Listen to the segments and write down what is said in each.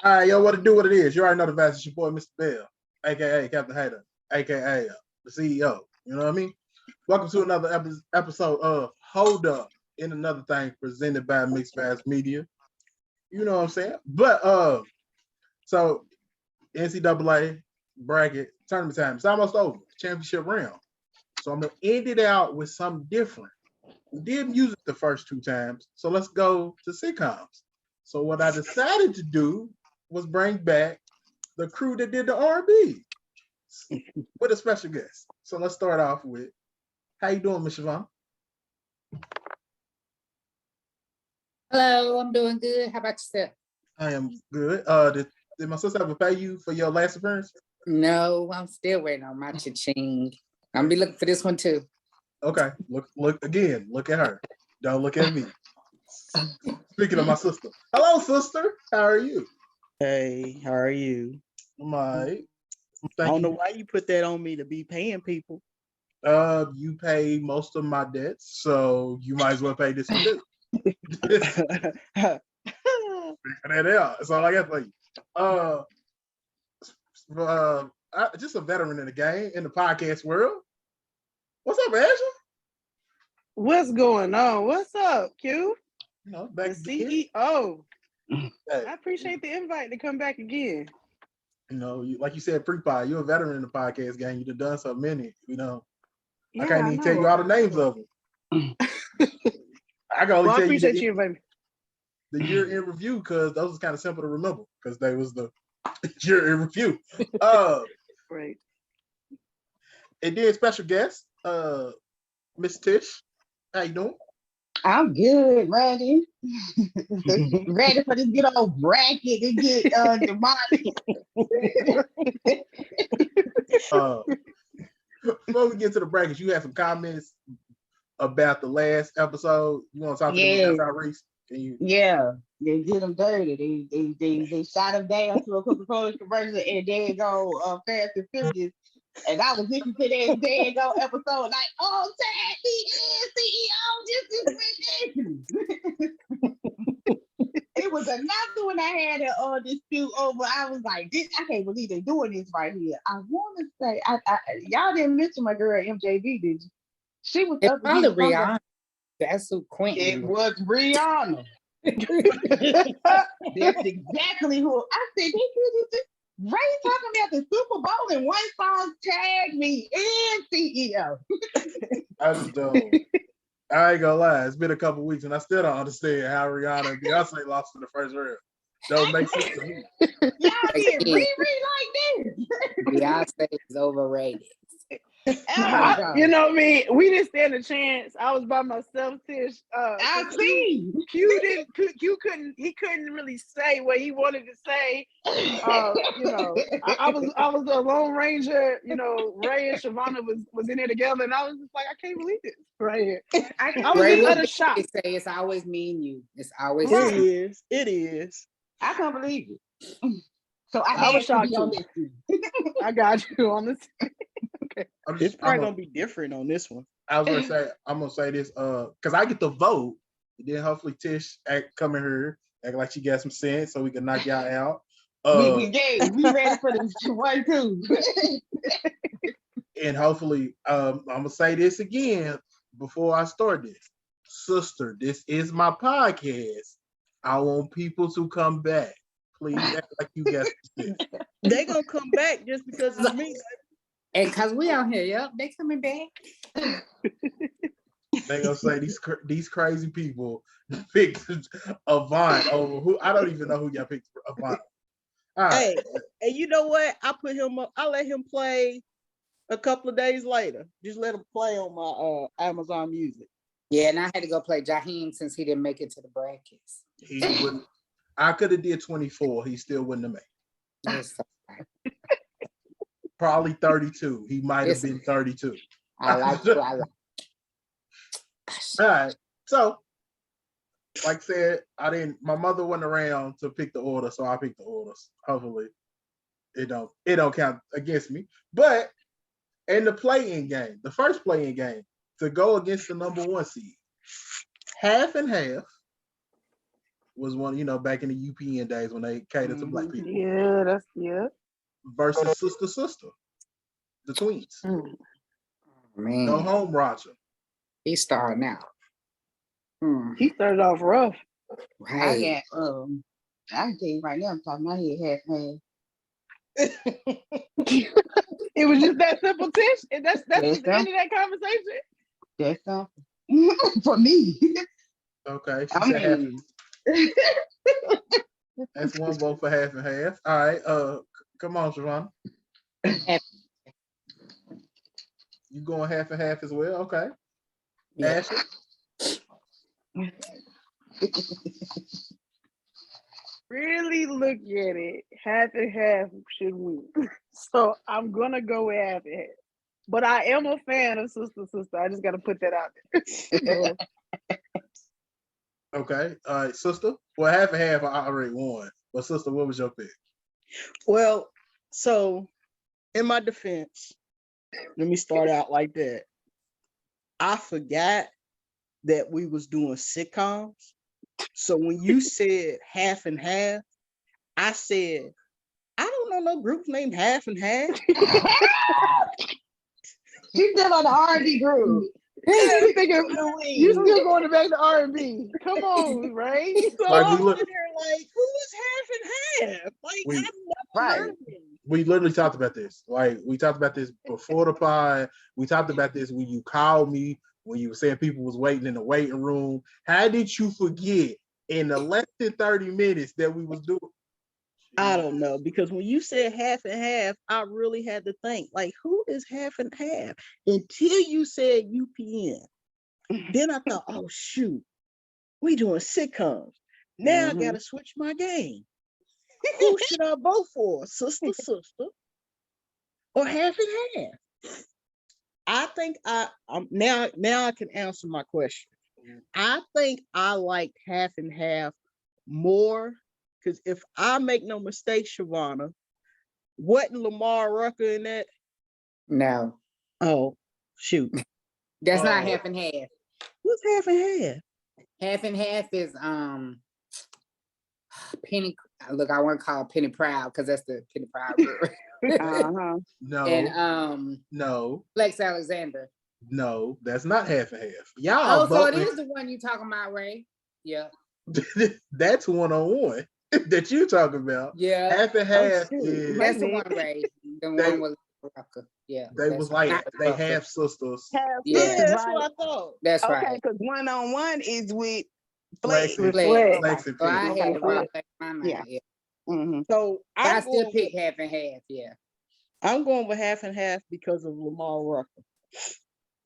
All right, yo, what to do, what it is. You already know the vast. It's your boy, Mr. Bell, aka Captain Hater, aka the CEO. You know what I mean? Welcome to another episode of Hold Up in Another Thing presented by Mixed Bass Media. You know what I'm saying? But so NCAA bracket tournament time. It's almost over. Championship round. So I'm gonna end it out with something different. We did music the first two times, so let's go to sitcoms. So what I decided to do was bring back the crew that did the R&B with a special guest. So let's start off with, how you doing, Miss Siobhan? Hello, I'm doing good. How about yourself? I am good. Did my sister ever pay you for your last appearance? No, I'm still waiting on my cha-ching. I'm gonna be looking for this one too. Okay, look again. Look at her. Don't look at me. Speaking of my sister, hello, sister. How are you? Hey, how are you? I'm all right. I don't know why you put that on me to be paying people. You pay most of my debts, so you might as well pay this one too. That out. That's all I got for you. Just a veteran in the game, in the podcast world. What's up, Ashley? What's going on? What's up, Q? You know, back the CEO. Hey, I appreciate the invite to come back again. You know, like you said, pre-pod, you're a veteran in the podcast game. You've done so many. You know, Yeah, I can't even tell you all the names of them. I can only I tell appreciate you you inviting me. the year in review, because those was kind of simple to remember because they was the year in review. Right. And then special guest, Miss Tish. How you doing? I'm good, ready. Ready for this good old bracket to get demolished. Before we get to the brackets, you had some comments about the last episode. You want to talk to them about Reese? Yeah, they did them dirty. They shot him down to a Coca-Cola commercial, and they go Fast and Furious. And I was listening to that go episode like, oh, Tad, the CEO, this is ridiculous. It was another one I had a dispute over. I was like, I can't believe they're doing this right here. I want to say, y'all didn't mention my girl MJB, did you? She was It's up probably against Rihanna. That's who Quentin. It was Rihanna. That's exactly who I said. Ray talking about the Super Bowl and one song tagged me and CEO. That's dope. I ain't gonna lie, it's been a couple weeks and I still don't understand how Rihanna and Beyonce lost in the first round. Don't make sense to me. Y'all get Riri like this. Beyonce is overrated. You know me, we didn't stand a chance. I was by myself, Tish. I see. Q couldn't really say what he wanted to say. You know, I was the Lone Ranger. You know, Ray and Shavana was in there together, and I was just like, I can't believe this right here. I was in utter shock. Say it's always me and you. It's always It is. I can't believe it. So I was shocked on too. I got you on this. Okay. It's probably gonna be different on this one. I was gonna say, I'm gonna say this, because I get the vote, and then hopefully Tish come in here, act like she got some sense, so we can knock y'all out. We ready for this 1-2. And hopefully, I'm gonna say this again before I start this. Sister, this is my podcast. I want people to come back. Please act like you got some sense. They gonna come back just because it's me. And because we out here, yep, they coming back. They gonna say these crazy people picked Avant over who I don't even know who y'all picked Avant. Right. Hey, and you know what? I put him up. I let him play a couple of days later. Just let him play on my Amazon Music. Yeah, and I had to go play Jaheim since he didn't make it to the brackets. He wouldn't. I could have did 24. He still wouldn't have made. Probably 32. He might have been 32. I like you. I like. All right. So, like I said, my mother wasn't around to pick the order, so I picked the orders. Hopefully, it don't count against me. But in the play-in game, the first play-in game, to go against the number 1 seed, half and half, was one, back in the UPN days when they catered to black people. Yeah, Versus Sister Sister, the twins. Mm. Man, No home Roger. he's starting out. He started off rough. Right. I can tell you right now, I'm talking my head half. It was just that simple, Tish. And that's the Yes, end of that conversation. That's something for me. Okay, she I said mean, half. That's one vote for half and half. All right, come on, Siobhan. You going half and half as well? Okay. Yeah. Ashley. Really look at it. Half and half should win. So I'm gonna go with half and half. But I am a fan of Sister Sister. I just gotta put that out there. Okay. All right, sister. Well, half and half I already won. But sister, what was your pick? Well, so in my defense, let me start out like that. I forgot that we was doing sitcoms. So when you said half and half, I said, I don't know no group named Half and Half. you still on the R&B group. You still going back to R&B. Come on, right? So Like, I'm sitting there like, who is Half and Half? Like, We- I've never heard of them. We literally talked about this. Like, we talked about this before the pod. We talked about this when you called me, when you were saying people was waiting in the waiting room. How did you forget in the less than 30 minutes that we was doing? I don't know, because when you said half and half, I really had to think, like, who is half and half? Until you said UPN. Then I thought, oh, shoot, we doing sitcoms. Now I got to switch my game. Who should I vote for? Sister, Sister, or half and half? I think now I can answer my question. I think I liked half and half more because if I make no mistake, Shavonna, wasn't Lamar Rucker in that? No, Oh, shoot. that's not half and half. What's half and half? Half and half is Penny. Look, I want to call Penny Proud because that's the Penny Proud girl. No. And no. Flex Alexander. No, that's not half and half. Y'all Oh, so it voting. is the one you talking about, Ray? Yeah. That's 1-on-1 that you talking about. Yeah. Half and half shoot. is That's the one, Ray. The one with Rucker. Yeah. they that's was right. like Not they Rucker. half sisters. Yeah. That's what I thought. That's Okay, right. because 1-on-1 is with Flex Flex. and Flex. Flex and So I Penny. had to Okay. Flex my mind. Yeah. Yeah. Mm-hmm. So But I I'm still going, pick half and half. Yeah. I'm going with half and half because of Lamar Rucker.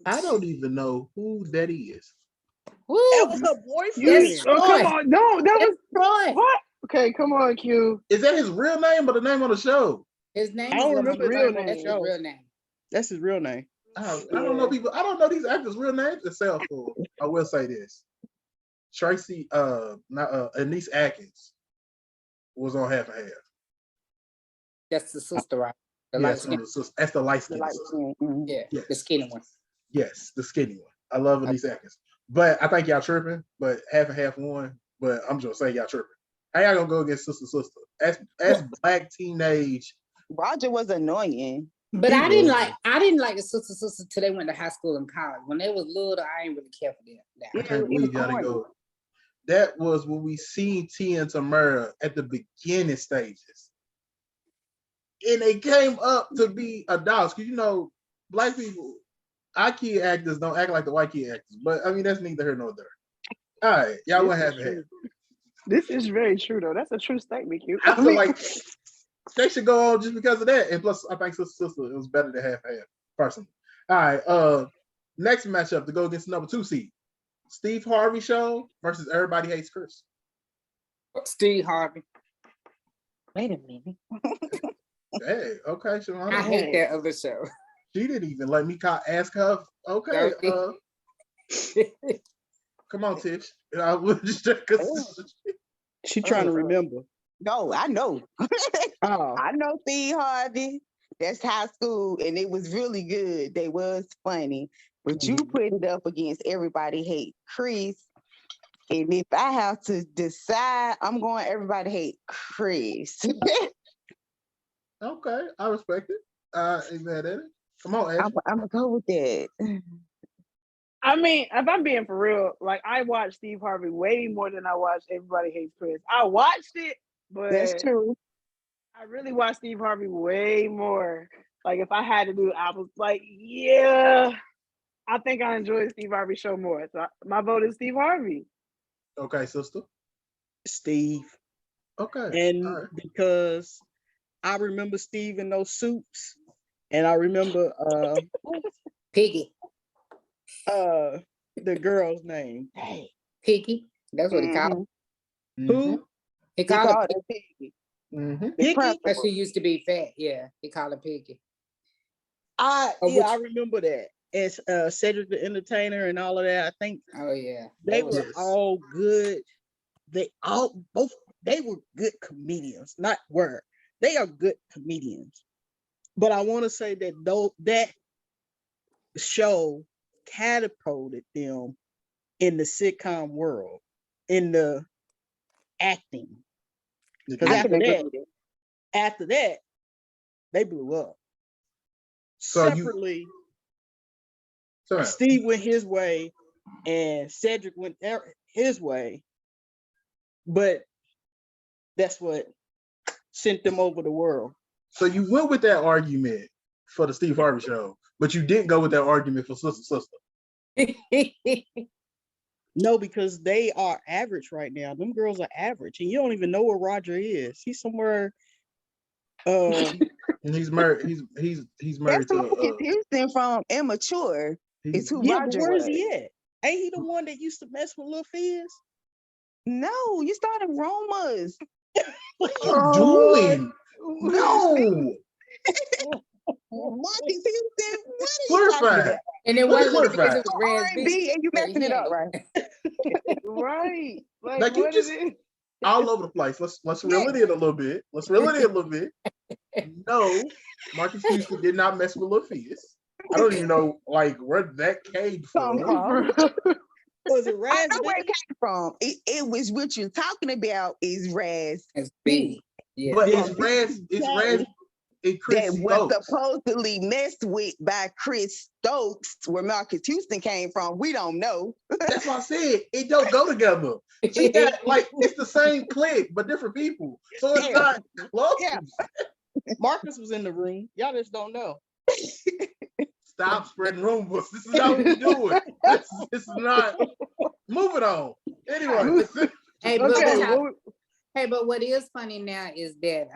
I don't even know who that is. Woo! That was her boyfriend. Come on. No, that was Troy. what? Okay, come on, Q. Is that his real name or the name on the show? His name I is don't Lamar remember his real Rucker. name on That's the his show. real name. That's his real name. I don't know people. I don't know these actors' real names except for I will say this. Tracy, Anise Atkins was on half and half. That's the sister, right? The Yes, light on skin. the sister. That's the light The skinned light sister. skin. Mhm. Yeah. Yes. The skinny one. Yes, the skinny one. I love Anise Atkins. But I think y'all tripping, but half and half won. But I'm just saying y'all tripping. How y'all gonna go against Sister Sister? As black teenage. Roger was annoying. But He I didn't was. like the sister till they went to high school and college. When they was little, I ain't really care for them. I can't believe y'all didn't go. That was when we seen T and Tamara at the beginning stages. And they came up to be adults. Because black people, our kid actors don't act like the white kid actors. But I mean, that's neither here nor there. All right, y'all went half and half. This is very true, though. That's a true statement, Q. I feel like they should go on just because of that. And plus, I think Sister it was better than half and half, personally. All right, next matchup to go against the number 2 seed. Steve Harvey Show versus Everybody Hates Chris. Steve Harvey. Wait a minute. Hey, okay, Shavonna. I hate that other show. She didn't even let me ask her. Okay, come on, Tish. I was just She trying to remember. No, I know. Oh, I know Steve Harvey. That's high school, and it was really good. They was funny. But you put it up against Everybody Hate Chris. And if I have to decide, I'm going everybody hate Chris. Okay, I respect it. Ain't mad at it. Come on, Ash. I'm gonna go with that. I mean, if I'm being for real, like I watched Steve Harvey way more than I watched Everybody Hates Chris. I watched it, but That's true. I really watched Steve Harvey way more. Like if I had to do, I was like, yeah, I think I enjoyed Steve Harvey's show more. So my vote is Steve Harvey. Okay, sister. Steve. Okay. And all right. because I remember Steve in those suits, and I remember Piggy. the girl's name. Hey. Piggy. That's what he called. Who? He He called her called Piggy. it Piggy. Mm-hmm. The Piggy? Because principal. she used to be fat. Yeah, he called her Piggy. I which- remember that. As Cedric the Entertainer and all of that. I think Oh yeah. they That was- were Yes. all good. They were good comedians. Not were. They are good comedians. But I want to say that though that show catapulted them in the sitcom world, in the acting. Because I can agree with it. after that, they blew up. So you- Separately, Sorry. Steve went his way and Cedric went his way. But that's what sent them over the world. So you went with that argument for the Steve Harvey show, but you didn't go with that argument for Sister. No, because they are average right now. Them girls are average, and you don't even know where Roger is. He's somewhere. And he's married. He's married That's Marcus to. Houston from Immature. It's who Yeah, Roger but where is was. he at? Ain't he the one that used to mess with Lil Fizz? No, you started rumors. What are you doing? No. Marcus Houston, what are you Clarify. talking about? And it What is wasn't Clarify? because it was Raz B. R&B and you messing it up, right? Right. Like Like you what just- is it? All over the place. Let's reel it in a little bit. No, Marcus Houston did not mess with Lil Fizz. I don't even know like where that came Come from. from. Was it I Raz know where it B? came from. It was what you're talking about is Raz It's B. Yeah. But Yeah. it's Raz and Chris that was Stokes. supposedly messed with by Chris Stokes, where Marcus Houston came from. We don't know. That's what I said. It don't go together. She got like it's the same clique, but different people. So it's Yeah. not close. Yeah. Marcus was in the room. Y'all just don't know. Stop spreading rumors. This is not what we're doing. This is not. Moving on. Anyway. Hey, but Okay. what but what is funny now is that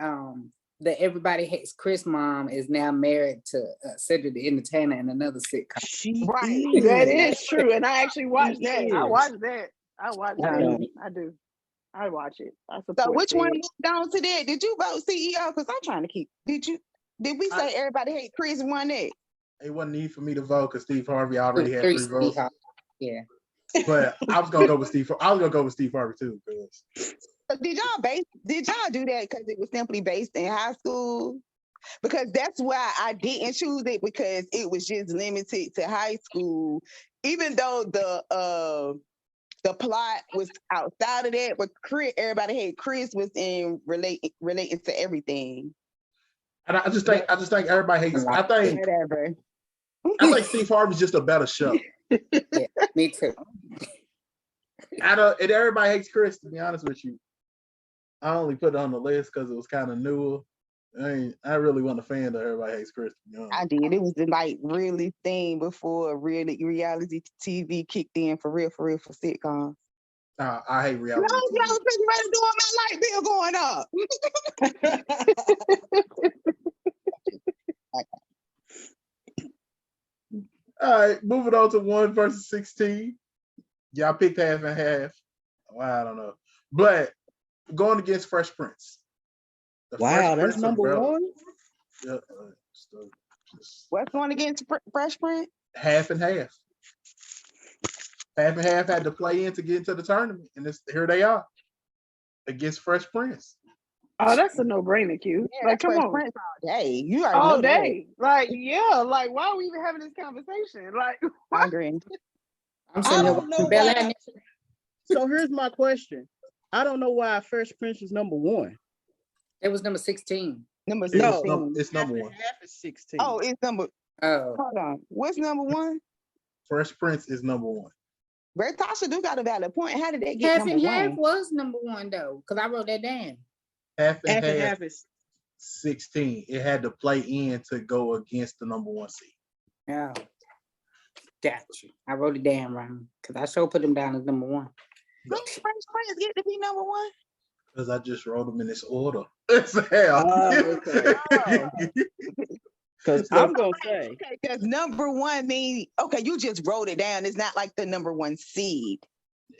the Everybody Hates Chris mom is now married to Cedric the Entertainer in another sitcom. She Right. is. That is true. And I actually watched She that. is. I watched that. I Okay. do. I watch it. I support So which one that. moved on to that? Did you vote CEO? Because I'm trying to keep. Did we say everybody hate Chris won that? It wasn't need for me to vote because Steve Harvey already had 3 votes. Yeah. But I was gonna go with Steve. I was gonna go with Steve Harvey too. Because So did y'all do that because it was simply based in high school? Because that's why I didn't choose it, because it was just limited to high school. Even though the plot was outside of that, but everybody hate Chris was in relating to everything. and I just think everybody hates. I think Whatever. Steve Harvey's just a better show. Yeah, me too. And everybody hates Chris. To be honest with you, I only put it on the list because it was kind of newer. I really wasn't a fan of Everybody Hates Chris. To be honest. I did. It was the like really thing before really reality TV kicked in for real for sitcoms. I hate No, reality. y'all TV. was thinking about doing my light bill going up. All right, moving on to 1 versus 16. Y'all picked half and half. Well, I don't know, but going against Fresh Prince. The Wow, Fresh that's Prince of number Bel-Air. one. Yeah, just What's going against Fresh Prince? half and half. Half and half had to play in to get into the tournament, and here they are against Fresh Prince. Oh, that's a no-brainer, Q. Yeah, Like, that's come Fresh on. Prince all day. You already All know that. day. Like, yeah, like why are we even having this conversation? Like I agree. I'm I sitting here don't know watching Bel why. Air. So here's my question. I don't know why Fresh Prince is number one. It was number 16. Number No. 16. It's number Half and one. Half is 16. Oh, it's number. Oh, Hold on. What's number one? Fresh Prince is number one. Red Tasha do got a valid point. How did they get half number and half one? was number one though, because I wrote that down. Half and Half and half Half is 16. It had to play in to go against the number one seed. Oh, got you. I wrote it down wrong because I sure put them down as number one. Who Fresh Prince get to be number one? Because I just wrote them in this order. It's hell. Oh, okay. Because I'm gonna say Okay, because number one means okay, you just wrote it down. It's not like the number one seed.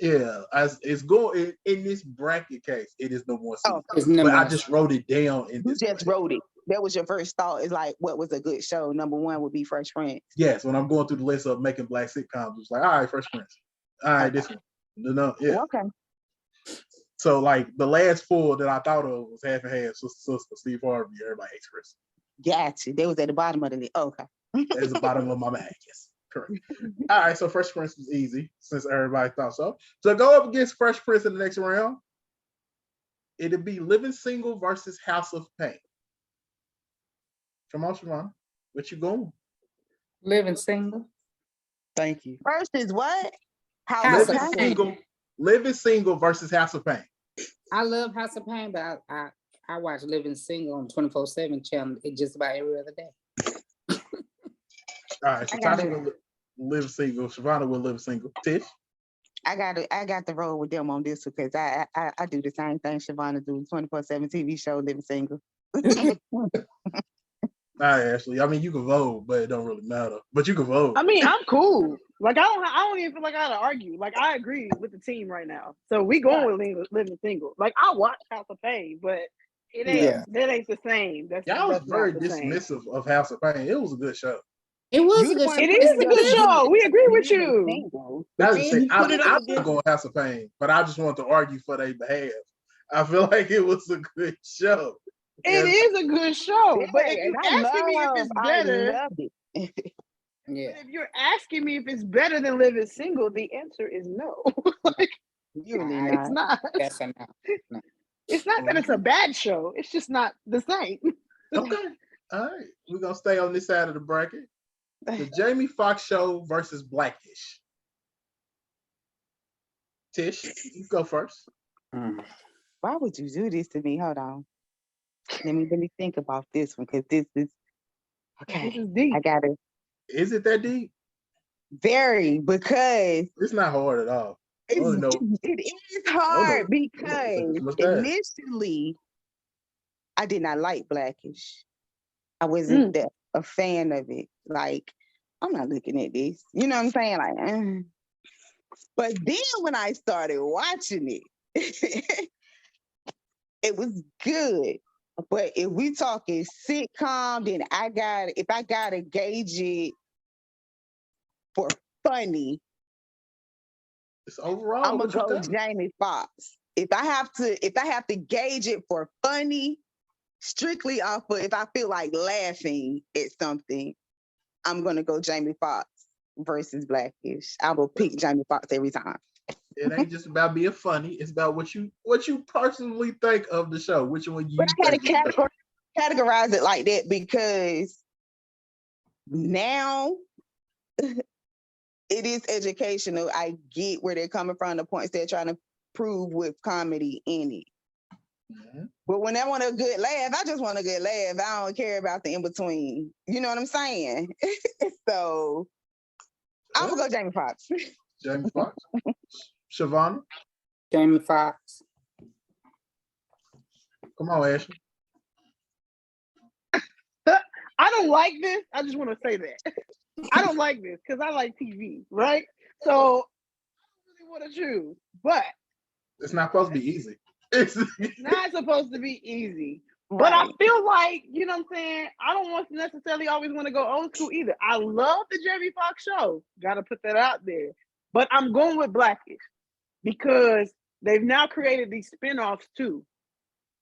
Yeah, as it's going in this bracket case, it is number one seed. Oh, It's number But I one. just wrote it down in you this. just bracket. wrote it. That was your first thought. Is like, what was a good show? Number one would be Fresh Prince. Yes, when I'm going through the list of making black sitcoms, it's like, all right, Fresh Prince. All right, this one. No, yeah. Okay. So like the last four that I thought of was Half and Half, Sister, Steve Harvey, Everybody Hates Chris. Gotcha. They was at the bottom of the list. Okay. That's the bottom of my bag. Yes, correct. All right, so Fresh Prince was easy since everybody thought so. So go up against Fresh Prince in the next round. It'd be Living Single versus House of Pain. Come on, Siobhan. What you going? Living single. thank you. First is what? House House of Living of Pain. Single. Living Single versus House of Pain. I love House of Pain, but I watch Living Single on 24/7 channel just about every other day. All right, so I got Tasha will live single. Shavana will live single. Tish. I got to roll with them on this because I do the same thing Shavana do. 24/7 TV show, Living Single. All right, Ashley. I mean, you can vote, but it don't really matter. But you can vote. I mean, I'm cool. Like I don't even feel like I gotta argue. Like I agree with the team right now. So we going with living single. Like I watch House of Pain, but it ain't Yeah. that ain't the same. That's Y'all was that's very not the same. dismissive of House of Pain. It was a good show. It was You a the good one show. It is a good show. We agree with Living you. Single. That's then the you thing. put it up I'm against- not going House of Pain, but I just want to argue for their behalf. I feel like it was a good show. It is a good show. Yeah, But if and you're asking me if it's better, I loved it. Yeah. but if you're asking me if it's better than Living Single, the answer is no. Really Nah, It's not. not. That's enough. No. It's not that it's a bad show. It's just not the same. Okay. All right. We're going to stay on this side of the bracket. The Jamie Foxx Show versus Blackish. Tish, you go first. Mm. Why would you do this to me? Hold on. Let me think about this one because this is This okay. is deep. I gotta Is it that deep? vary because It's not hard at all. Oh, no. it is hard no. because What's that? initially I did not like Blackish. I wasn't a fan of it. Like, I'm not looking at this. You know what I'm saying? Like, But then when I started watching it, it was good. But if we talking sitcom, then if I gotta gauge it for funny, It's overall. I'm gonna what you go think? Jamie Foxx. If I have to gauge it for funny, strictly off of if I feel like laughing at something, I'm gonna go Jamie Foxx versus Blackish. I will pick Jamie Foxx every time. It ain't just about being funny. It's about what you personally think of the show. Which one you But I think? had to categorize it like that because now it is educational. I get where they're coming from, the points they're trying to prove with comedy in it. Mhm. But when I want a good laugh, I just want a good laugh. I don't care about the in-between. You know what I'm saying? So I'm gonna go Jamie Foxx. Jamie Foxx. Shavana, Jamie Foxx. come on, Ashley. I don't like this. I just want to say that. I don't like this because I like TV, right? So I don't really want to choose. But It's not supposed to be easy. It's not supposed to be easy. But I feel like, you know what I'm saying? I don't want to necessarily always want to go old school either. I love the Jamie Foxx show. Got to put that out there. But I'm going with Blackish because they've now created these spinoffs too.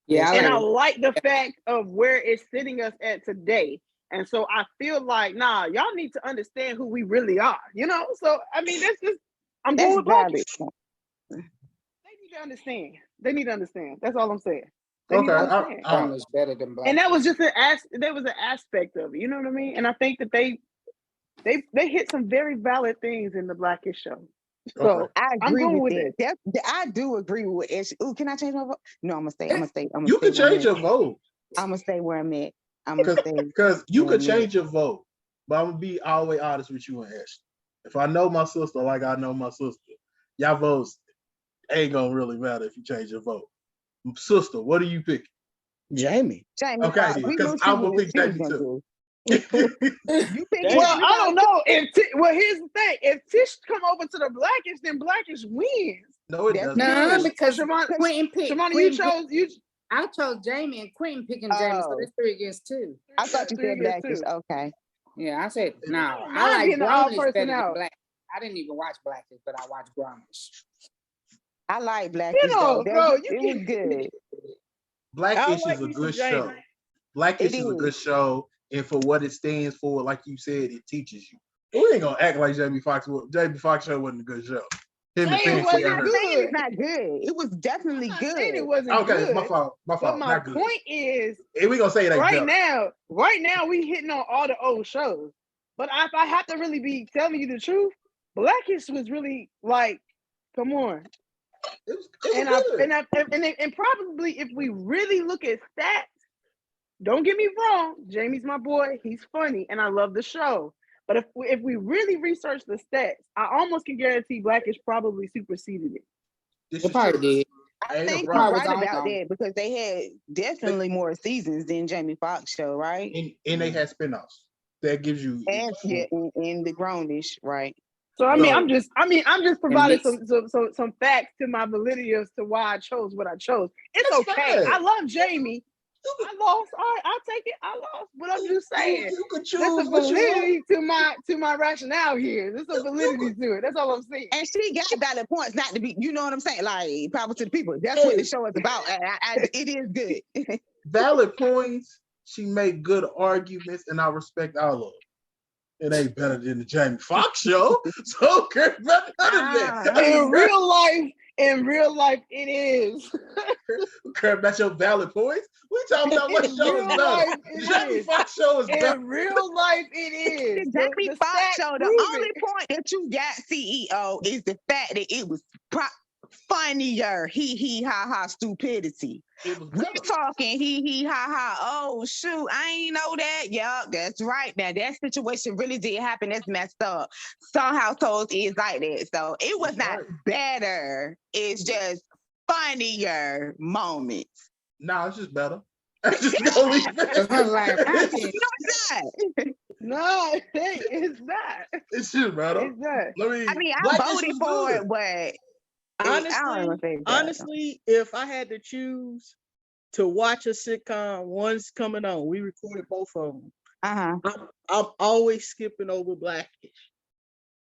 Yeah, And I like the fact of where it's sitting us at today. And so I feel like, nah, y'all need to understand who we really are, you know? So, I mean, that's just, I'm going with Blackish. to understand. They need to understand. That's all I'm saying. They need Okay, to understand. Brown is better than black. And that was just there was an aspect of it. You know what I mean? And I think that they hit some very valid things in the Blackish show. So Okay. I I'm agree going with with that. I do agree with Ashley. Ooh, can I change my vote? No, I'm gonna stay. I'm gonna stay. I'm gonna You stay can where I'm change at. your vote I'm gonna stay where I'm at. I'm gonna stay. because you where could I'm at. change your vote, but I'm gonna be all the way honest with you and Ashley. If I know my sister like I know my sister, y'all votes ain't gonna really matter if you change your vote. Sister, what do you pick? Jamie. Jamie Okay, Foxx. then, We because knew I'm gonna what pick she was Jamie gonna too. do. You pick Jamie. well, Jamie I don't Foxx. know well, here's the thing. If Tish come over to the Blackish, then Blackish wins. No, it That's doesn't. No, good. because Siobhan, Quentin picked. Shimona, Quentin picked, you. I chose Jamie and Quentin picking Jamie, so Oh, that's 3-2. I thought you 3 said against Blackish. 2. Okay. Yeah, I said no. I don't I mind like being the odd Grownish person better than out. Black. I didn't even watch Blackish, but I watched Grownish. I like Blackish You though. know, bro, It was good. Blackish I is like a me some good Jamie. show. It Blackish is a is. good show, and for what it stands for, like you said, it teaches you. We ain't gonna act like Jamie Foxx. Jamie Foxx show wasn't a good show. Him and Hey, it Fancy wasn't and I'm her. not saying good. it's not good. It was definitely I'm not saying it good. wasn't Okay, good. my fault. My But fault. my Not good. point is, And we gonna say it ain't right better. now, we hitting on all the old shows. But if I have to really be telling you the truth, Blackish was really like, come on. It was good. And probably if we really look at stats, don't get me wrong, Jamie's my boy. He's funny, and I love the show. But if we really research the stats, I almost can guarantee Blackish probably superseded it. This It is probably true. did. I Ain't no think It probably you're problem. was right on about long. that because they had definitely more seasons than Jamie Foxx show, right? And they had spinoffs. That gives you And yeah, in the Grownish, right? So So I'm just And providing mix. some facts to my validity as to why I chose what I chose. It's that's okay. fine. I love Jamie. You I lost. All right, I'll take it. I lost. But I'm just saying, you could there's choose a what you want. validity to my rationale here. There's a validity to it. That's all I'm saying. And she got valid points, not to be, you know what I'm saying? Like, power to the people. That's what the show is about. It is good. Valid points. She made good arguments, and I respect all of them. It ain't better than the Jamie Foxx show. So care about none of that. In real life, it is. Care about your valid points. We talking about what In show is real better. life, The it Jamie is. Foxx show is better. In real life, it is. The Jamie The Foxx stats show, the prove only it. point that you got, CEO, is the fact that it was funnier. He, ha, ha, stupidity. It was We're better. talking he, ha, ha. Oh, shoot, I ain't know that. Yup, that's right. Now, that situation really did happen. That's messed up. Some households is like that. So it was That's not right. better. It's just funnier moments. Nah, it's just better. I just gonna leave it. Like, I It's- think- No, it's not. No, it's not. It's just better. It's not. I mean, I Blackish voted was for good. it, but I don't Honestly, know if it's better. honestly, if I had to choose to watch a sitcom, one's coming on. We recorded both of them. Uh-huh. I'm always skipping over Blackish.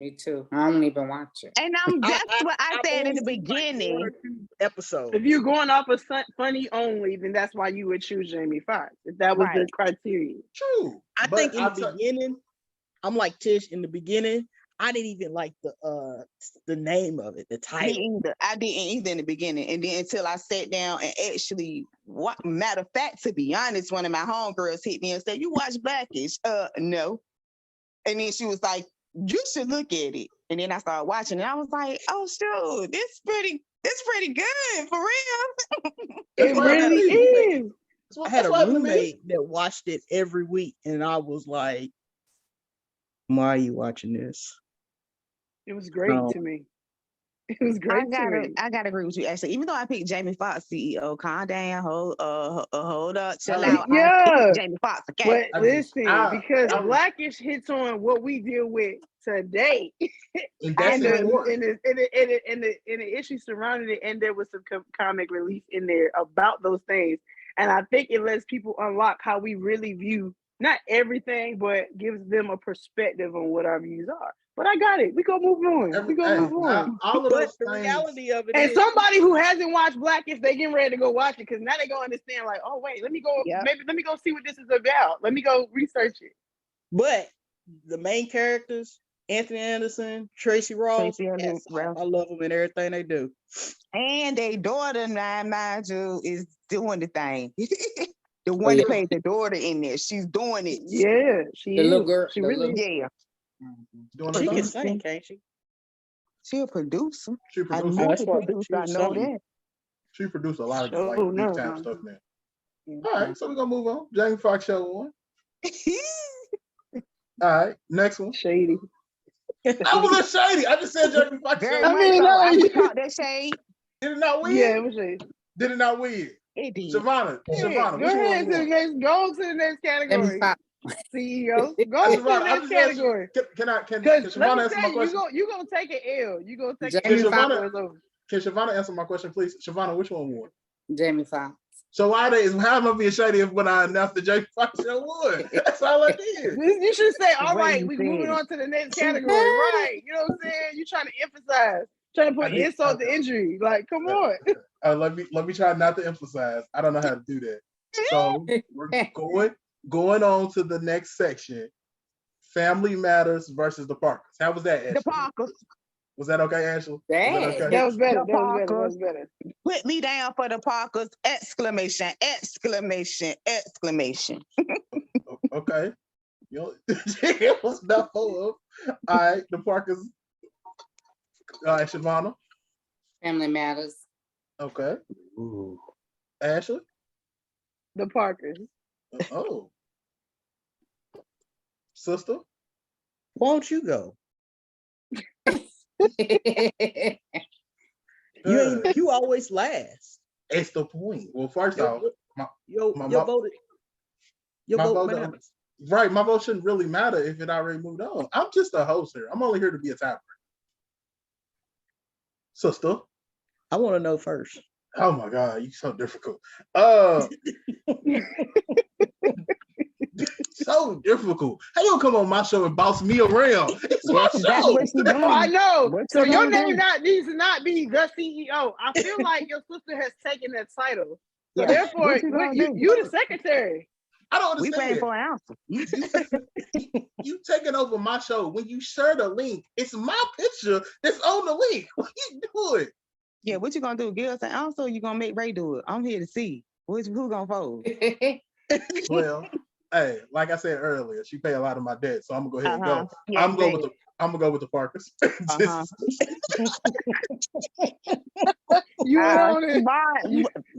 Me too. I don't even watch it. And that's what I I've said in only the seen, like, beginning. 1 or 2 episodes. If you're going off of funny only, then that's why you would choose Jamie Foxx. If that was the Right. criteria. True. I But think in I the tell- beginning, I'm like Tish. In the beginning, I didn't even like the name of it, the Me title. either. I didn't either in the beginning. And then until I sat down and actually, matter of fact, to be honest, one of my homegirls hit me and said, "You watch Blackish?" No. And then she was like, "You should look at it." And then I started watching and I was like, "Oh shoot, this pretty good for real." It what I really believe. is. I had a That's what I believe. roommate that watched it every week, and I was like, "Why are you watching this?" It was great to me. It was great to me. I gotta agree with you, actually. Even though I picked Jamie Foxx, CEO, calm down, hold up, chill Hey. out. Yeah. I picked Jamie Foxx, okay? But I just- listen, because I- Blackish hits on what we deal with today, And that's and the important. and the issues surrounding it, and there was some comic relief in there about those things, and I think it lets people unlock how we really view not everything, but gives them a perspective on what our views are. But I got it. We gonna move on. We gonna move on. All of But those the things. reality of it And is, somebody who hasn't watched Blackish, they getting ready to go watch it because now they gonna understand. Like, oh wait, let me go. Yep. Maybe let me go see what this is about. Let me go research it. but the main characters Anthony Anderson, Tracy Ross. Tracy Ellis Yes, Ross. I love them in everything they do. And their daughter, now, mind you, is doing the thing. The one that yeah. played the daughter in there, she's doing it. Yeah, she The little is. girl, She the really. little- Yeah, Doing She the can thing. sing, can't she? she a producer. She I produced. know That's the right. producer. She I was know something. that. She produced a lot of like Oh big no. time stuff now. All right, so we're gonna move on. Jamie Foxx show one. All right, next one. Shady. I wasn't shady. I just said Jamie Foxx Very show. I much mean, so. no, We caught that shade. Did it not win? Yeah, it was shady. Did it not win? It did. Shavonna, Hey, Shavonna, go which ahead one to the won? next. Go to the next Jamie category. Foxx. CEO. Hey, Go to Shavonna, the I'm next just asking. category. Can Because let Shavonna me answer my tell you, question? you gonna take an L. You gonna take Jamie an L Foxx. before it's over. Can Shavonna answer my question, please? Shavonna, which one won? Jamie Foxx. So how am I being shady if when I announced the Jamie Foxx show won? That's all I did. You should say, The all way right, you we said moving it. on to the next category. Right. You know what I'm saying? You trying to emphasize, trying to I put did- insult to okay. injury. Like, come Yeah. on. Let me try not to emphasize. I don't know how to do that. So we're going on to the next section. Family Matters versus the Parkers. How was that, Ashley? The Parkers. Was that okay, Ashley? Was Bad. that okay? That was better. The That was better. That was Parkers. better. Put me down for the Parkers! Exclamation! Exclamation! Exclamation! Okay. You know, it was not full of. All right, the Parkers. All right, Shavonna. Family Matters. Okay. Ooh. Ashley. The Parkers. Oh. Sister. Won't you go? Uh, You always last. it's the point. Well, first off, Your my vote. Your my vote vote matters. right, my vote shouldn't really matter if it already moved on. I'm just a host here. I'm only here to be a tiebreaker. Sister. I want to know first. Oh my God, you're so difficult. So difficult. How you gonna come on my show and boss me around? It's my That's exactly show. what she doing. Oh, I know. What So you your gonna name do? needs to not be the CEO. I feel like your sister has taken that title. So Yeah. therefore, What you gonna do? you the secretary. I don't We paying understand. for an answer. You taking over my show. When you share the link, it's my picture that's on the link. What you doing? Yeah, what you gonna do? Give us an answer or you gonna make Ray do it? I'm here to see. Who gonna fold? Well, hey, like I said earlier, she pay a lot of my debt, so I'm gonna go ahead and go. Yeah, I'm gonna go with the Parkers. Uh-huh. You went on it.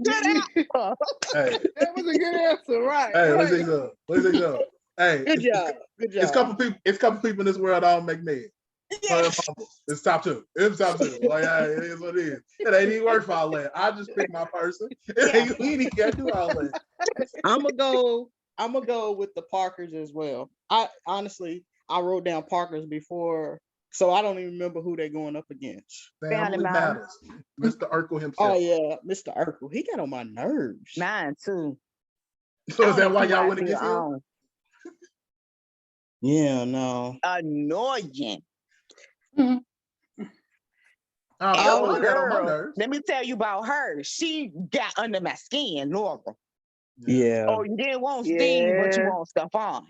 Good answer. Hey, That was a good answer, right? hey, let's right. take some. Let's take some. Hey, Good job. Good job. it's a couple people in this world I don't make mad. Yeah. It's top two. It's top two. Like, hey, it is what it is. It ain't even worth all that. I just pick my person. It ain't you ain't gotta do all that. I'm gonna go with the Parkers as well. I wrote down Parkers before, so I don't even remember who they're going up against. Family matters. Mr. Urkel himself. Oh yeah, Mr. Urkel. He got on my nerves. Mine too. So is that why y'all went against him? him? Yeah, no. Annoying. Oh, Oh, that on my girl. nerves. Let me tell you about her. She got under my skin, Laura. Yeah. Oh, you didn't want Steve, but you Yeah. want Stefan.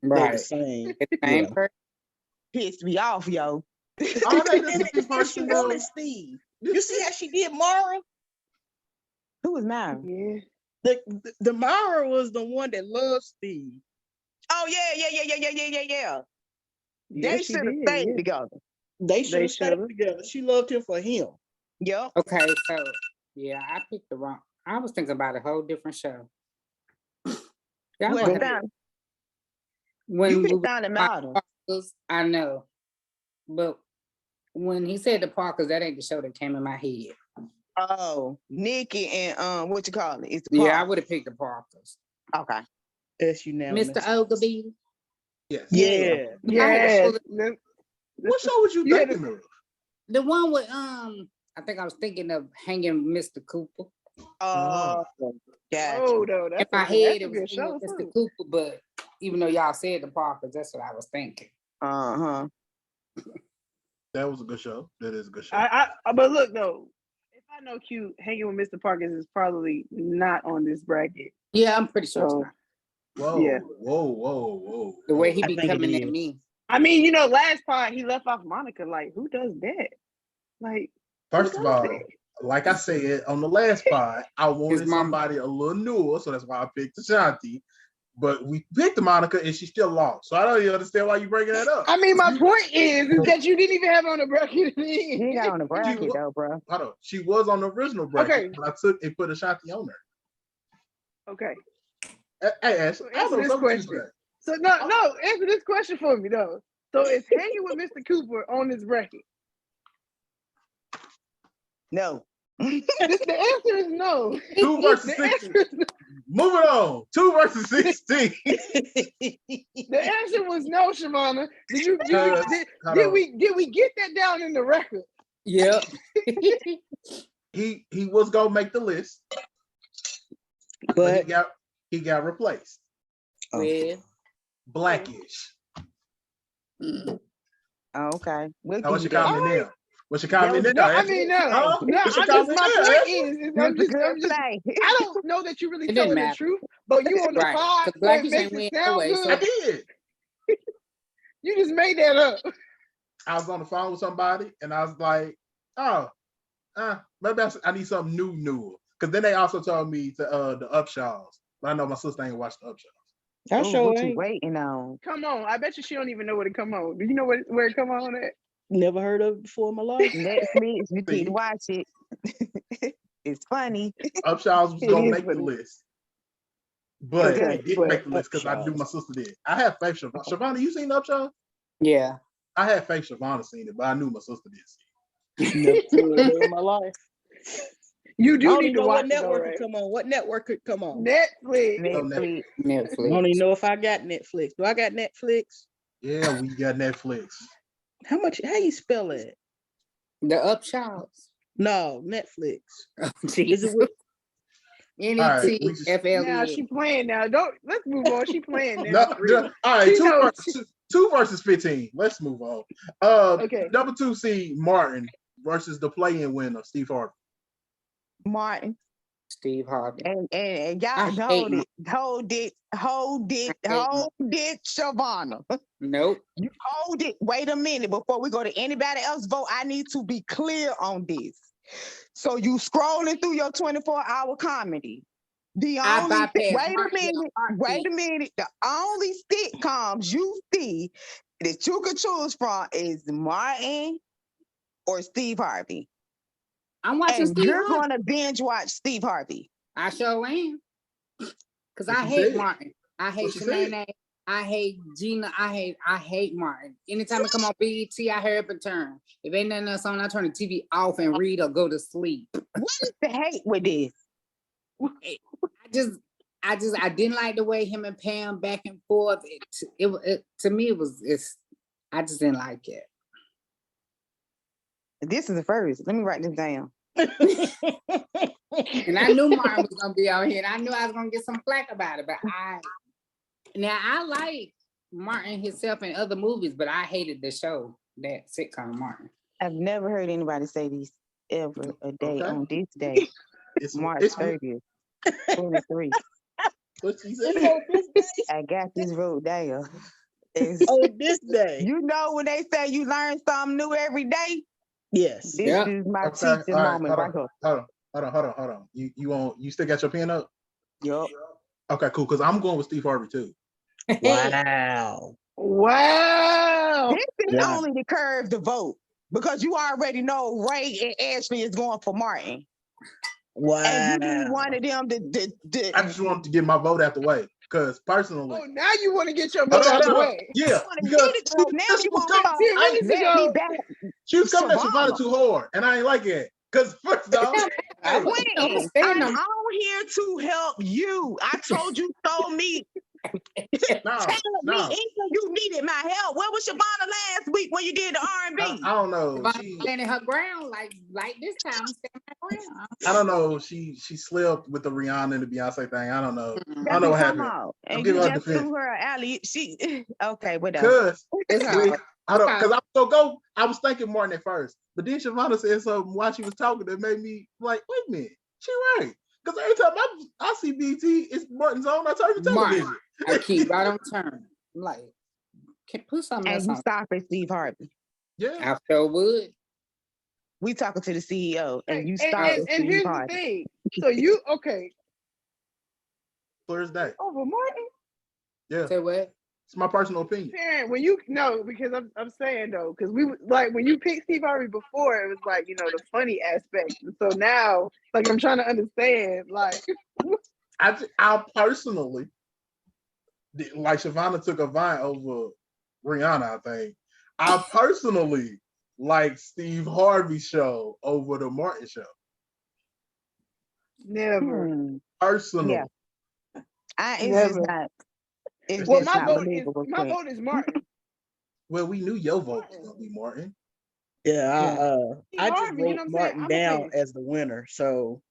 They're the Right. same. Same Yeah. person. Pissed me off, yo. Oh, that is a big She person, wanted though. Steve. You see how she did Mara? Who was mine? Yeah. The Mara was the one that loved Steve. Oh, yeah. Yeah, They she should have did, stayed yeah. together. They should have stayed should've. together. She loved him for him. Yep. Okay, so yeah, I picked the wrong. I was thinking about a whole different show. Y'all Well, gonna it have- sound- when you we picked were down the talking matter. about Parkers, I know, but when he said the Parkers, that ain't the show that came in my head. Oh, Nikki and what you call it? It's the Yeah, I Parkers. would have picked the Parkers. Okay. That's unanimous. Mr. Ogilvy. Yes. Yeah. Yeah. What show was you You had thinking of? The one with I think I was thinking of hanging Mr. Cooper. Gotcha. Oh no, In that's my a, head, that's a it was good show Mr. too. Cooper, but even though y'all said the Parkers, that's what I was thinking. Uh-huh. That was a good show. That is a good show. But look though, if I know Q, hanging with Mr. Parkers is probably not on this bracket. Yeah, I'm pretty sure it's So not. Whoa, yeah. whoa. The way he I be think it coming at is. me. I mean, last part he left off Monica. Like, who does that? Like, First of all, like I said on the last pod, I wanted mama. somebody a little newer, so that's why I picked Ashanti. But we picked Monica, and she still lost. So I don't even understand why you breaking that up. I mean, my point is that you didn't even have her on the bracket. You got on the bracket though, bro. Hold on. She was on the original bracket, Okay. but I took and put Ashanti on there. Okay. Hey, Ash, So I don't answer know this something question. So no, answer this question for me though. So is hanging with Mr. Cooper on this bracket? No. The answer is no. 2 versus The 16. answer, is, Moving on. 2 versus 16. the answer was no, Shavonna. Did we get that down in the record? Yep. He was gonna make the list, but he got replaced. With Blackish. Okay. We'll Now, what's your give you that. comment now? What's your comment No, now? I mean no. Huh? No, What's your my comment point now? is, That's a good play. I don't know that you really It didn't telling the matter. truth, but you on the Right, pod, 'cause so Blackish it makes ain't it win sound anyway, good. I did. You just made that up. I was on the phone with somebody, and I was like, "Oh, maybe I need something newer." Because then they also told me the Upshaws, but I know my sister ain't watched the Upshaws. I Ooh, sure what you ain't. waiting on? Come on, I bet you she don't even know where to come on. Do you know where it come on at? Never heard of it before in my life. Netflix, you See? can watch it. It's funny. Upshaws was It gonna is make the funny. list, but Okay, it didn't but- make the list because I knew my sister did. I have faith, Shavonna. Shavonna, you seen Upshaws? yeah. I had faith Shavonna seen it, but I knew my sister did see it. Never heard of it in my life. You I do don't need even to know what watch it, though, network right? could come on. What network could come on? Netflix. Netflix. I don't Netflix. even know if I got Netflix. Do I got Netflix? Yeah, we got Netflix. How you spell it? The Upshaws. No, Netflix. Oh, Is Jesus. it with right, we just- Now NETFLE. she playing now. Let's move on. She playing now. No, for real. all right, She 2 knows. versus, 2 versus 15. Let's move on. Okay. Number 2 seed Martin versus the play-in winner Steve Harvey. Martin. Steve Harvey. And y'all I hate hold it, Shavonna. Nope. You hold it. Wait a minute before we go to anybody else vote. I need to be clear on this. So you scrolling through your 24-hour comedy. The I only bypass wait a Martin in a minute, heartbeat. wait a minute. The only sitcoms you see that you could choose from is Martin or Steve Harvey. I'm watching And Steve you're Harvey. gonna binge watch Steve Harvey. I sure am. Because What I she hate said. Martin. I hate What she said. Shanae. I hate Gina. I hate Martin. Anytime I come on BET, I hurry up and turn. If ain't nothing else on, I turn the TV off and read or go to sleep. What is the hate with this? I didn't like the way him and Pam back and forth. To me, I just didn't like it. This is the first. Let me write this down. And I knew Martin was gonna be on here, and I knew I was gonna get some flack about it. But I like Martin himself in other movies, but I hated the show, that sitcom Martin. I've never heard anybody say this ever a day Okay. on this day, It's March it's 30th, 23. what she It's said. on this day? I got this wrote down. On this day. You know when they say you learn something new every day? Yes. This Yeah. is my Okay, teaching all right, moment right here. hold on. You still got your pen up? Yup. Okay, cool. Because I'm going with Steve Harvey too. Wow. Wow. This is Wow. only to curve the vote because you already know Ray and Ashley is going for Martin. Wow. And you need one of them to I just wanted to get my vote out the way. Because personally, Oh, now you want to get your Hold vote on, out the hold on. way. Yeah, wanna because get it, girl. Now she you was want coming, to 10 minutes let ago. me back. she was coming at Savannah. Shavonna too hard, and I ain't like it. Because first off, I When don't stand I'm them. on here to help you. I told you, told me, no, tell me, no, even you needed my help. Where was Shavonna last week when you did the R&B? I don't know. Savannah standing her ground like this time. I'm standing my ground. I don't know. She slipped with the Rihanna and the Beyonce thing. I don't know. Mm-mm. I don't know what Come happened. on. I'm And giving you her just defense. threw her alley. She okay, whatever. It's Because hard. I was thinking Martin at first, but then Shavonna said something while she was talking that made me like, wait a minute, she right. Because every time I see BT, it's Martin's on. I turn the television. Martin. I keep right on turn. I'm like, Can put something And else you on. stop at Steve Harvey. Yeah. I sure would. We talking to the CEO, and you And, stop and, at and Steve here's the Harvey. thing. So you okay Clear as day. over Martin? Yeah. Say what? It's my personal opinion. Parent, when you no, because I'm saying though, because we like when you picked Steve Harvey before, it was like the funny aspect. And so now, like I'm trying to understand, like I personally, like Shavonna took a Vine over Rihanna, I think. I personally like Steve Harvey's show over the Martin show. never. Personally. Yeah. It's Never. just not. It's Well, just my not vote is believable. my vote is Martin. Well, we knew your vote was gonna be Martin. Yeah, Steve I just Harvey, you wrote know what I'm saying? Martin I'm gonna down say as the winner. So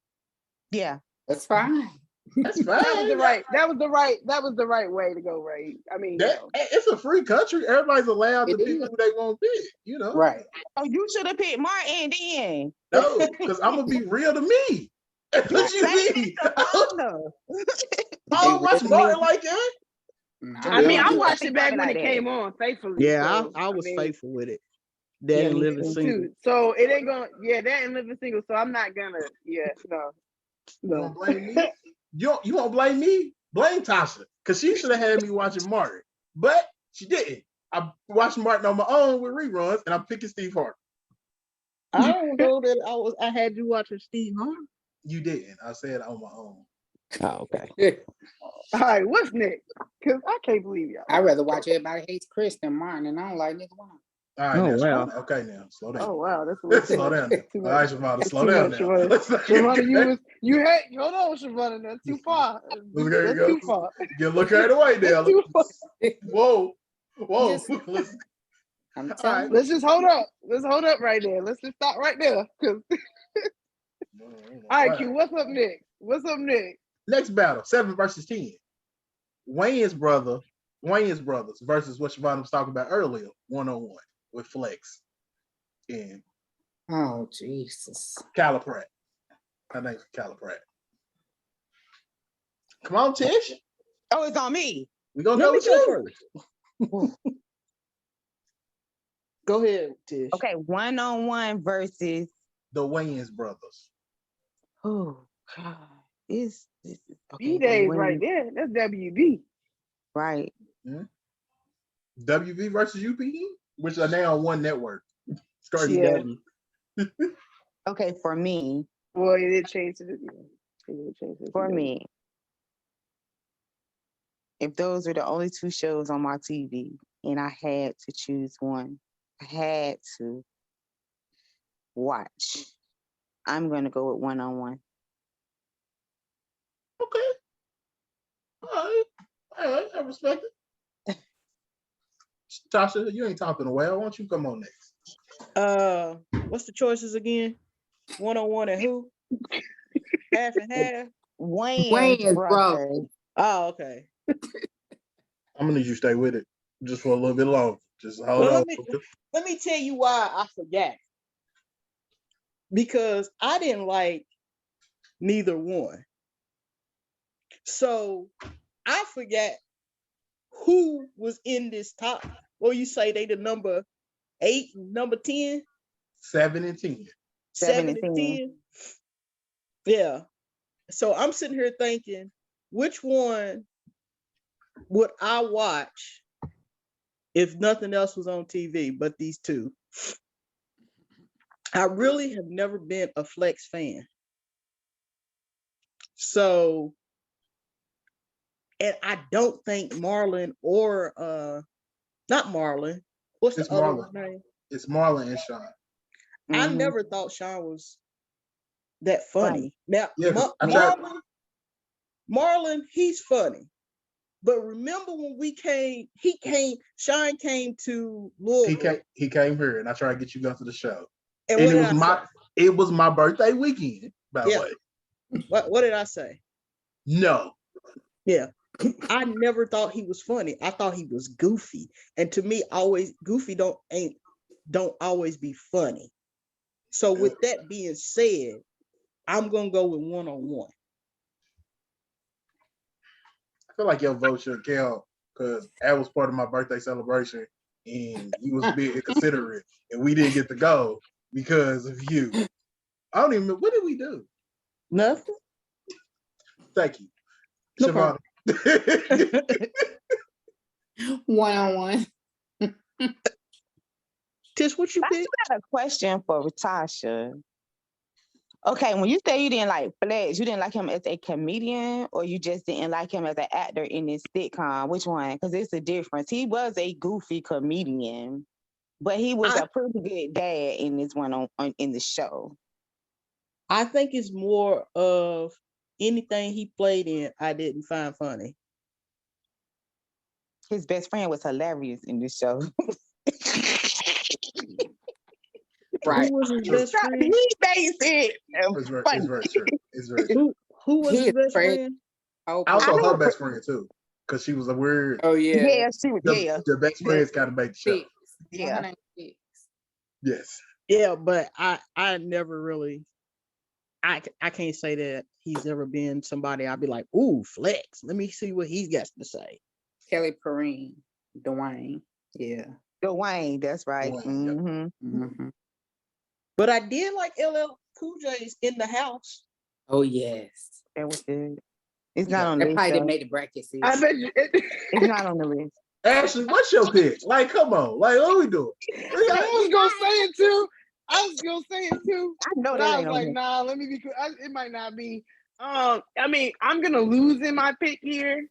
Yeah. That's fine. That's fine. that was the right way to go, right? I mean, It's a free country. Everybody's allowed to It pick is. who they want to pick, Right. Oh, you should have picked Martin then. No, because I'm gonna be real to me. What you mean? No. I don't watch Be real to Martin me. like that. I mean, I Yeah. watched it back when Like it that. came on faithfully. yeah, so, I was mean, faithful with it. That Yeah, and me living too. single. too. So it ain't gonna, that and living single. So I'm not gonna, no. You gonna blame me? You won't blame me? Blame Tasha, because she should have had me watching Martin, but she didn't. I watched Martin on my own with reruns, and I'm picking Steve Harvey. I don't know that I had you watching Steve Harvey. You didn't. I said on my own. Oh, okay. All right, what's next? Because I can't believe y'all. I'd rather watch Everybody Hates Chris than Martin, and I don't like neither one. All right, Oh, now, wow. Shavonna, okay, now slow down. Oh wow, that's a little Slow down now. too All right, much. Shavonna, That's slow too down much, now. Shavonna, you had hold on, Shavonna. That's too far. There you That's go. too far. You look right away now. That's too far. Whoa. Yes. Listen. I'm All telling right. you. Let's just hold up. Let's hold up right there. Let's just stop right there. 'Cause all right, Q, what's up next? What's up next? Next battle, 7 versus 10. Wayne's brothers versus what Shavonna was talking about earlier, 1-on-1 with Flex and Oh, Jesus. Caliprat. Her name's Caliprat. Come on, Tish. Oh, it's on me. We're gonna Let go me with go you. first. Go ahead, Tish. Okay, 1-on-1 versus. The Wayne's brothers. Oh God, this is B okay. days right there. That's WB. Right. WV versus UPE, which are now on one network. It's crazy. Yeah. Okay, for me. Well, it did change to the. For me, if those are the only 2 shows on my TV and I had to choose one, I had to watch, I'm going to go with 1-on-1. Okay. All right. I respect it. Tasha, you ain't talking away. Why don't you come on next? What's the choices again? 1-on-1 and who? Half and half. Wayne's brothers. Oh, okay. I'm gonna need you to stay with it just for a little bit longer. Just hold Well, on. let me tell you why I forgot. Because I didn't like neither one. So I forgot who was in this top. Well, you say they the number 8, number 10? 7 and 10. 7 and 10. Yeah. So I'm sitting here thinking, which one would I watch if nothing else was on TV but these 2? I really have never been a Flex fan. So, and I don't think Marlon or not Marlon. What's It's the other Marlon. name? It's Marlon and Sean. I Mhm. never thought Sean was that funny. Now, Yeah, 'cause I tried- Marlon, he's funny. But remember when Sean came to Louisville. He came here, and I tried to get you guys to the show. And And what it did was I say? it was my birthday weekend, by the Yeah. way. What did I say? No. Yeah. I never thought he was funny. I thought he was goofy. And to me, goofy don't always be funny. So with that being said, I'm gonna go with 1-on-1. I feel like your vote should count because that was part of my birthday celebration, and you was being inconsiderate, and we didn't get to go because of you. I don't even. What did we do? Nothing. Thank you, No Siobhan. One-on-one. Tish, what you I pick? got a question for Tasha. Okay, when you say you didn't like Flex, you didn't like him as a comedian, or you just didn't like him as an actor in this sitcom? Which one? Because it's a difference. He was a goofy comedian, but he was a pretty good dad in this one on in the show. I think it's more of anything he played in, I didn't find funny. His best friend was hilarious in this show. Right. Who was his best friend? He makes it It's very true. It's very true. Who was He his is best crazy. friend? Oh, Also, I her don't- best friend too, because she was a weird. oh yeah. Yeah, she was. Yeah, The best friends kind of make the show. Six. Yeah. 106. Yes. Yeah, but I never really. I can't say that he's ever been somebody I'd be like, ooh, Flex. Let me see what he's got to say. Kelly Perrine, Dwayne. Yeah. Dwayne. That's right. Dwayne, yep. Mm-hmm. Mm-hmm. But I did like LL Cool J's In the House. Oh yes. That was good. It's Yeah, not on that the list. probably didn't Though. make the bracket. Sis. I bet you. It's not on the list. Ashley, what's your pick? Like, come on. Like, what we doing? I was gonna say it too. I know But that I ain't was on like, here. nah. Let me be. It might not be. I mean, I'm gonna lose in my pick here.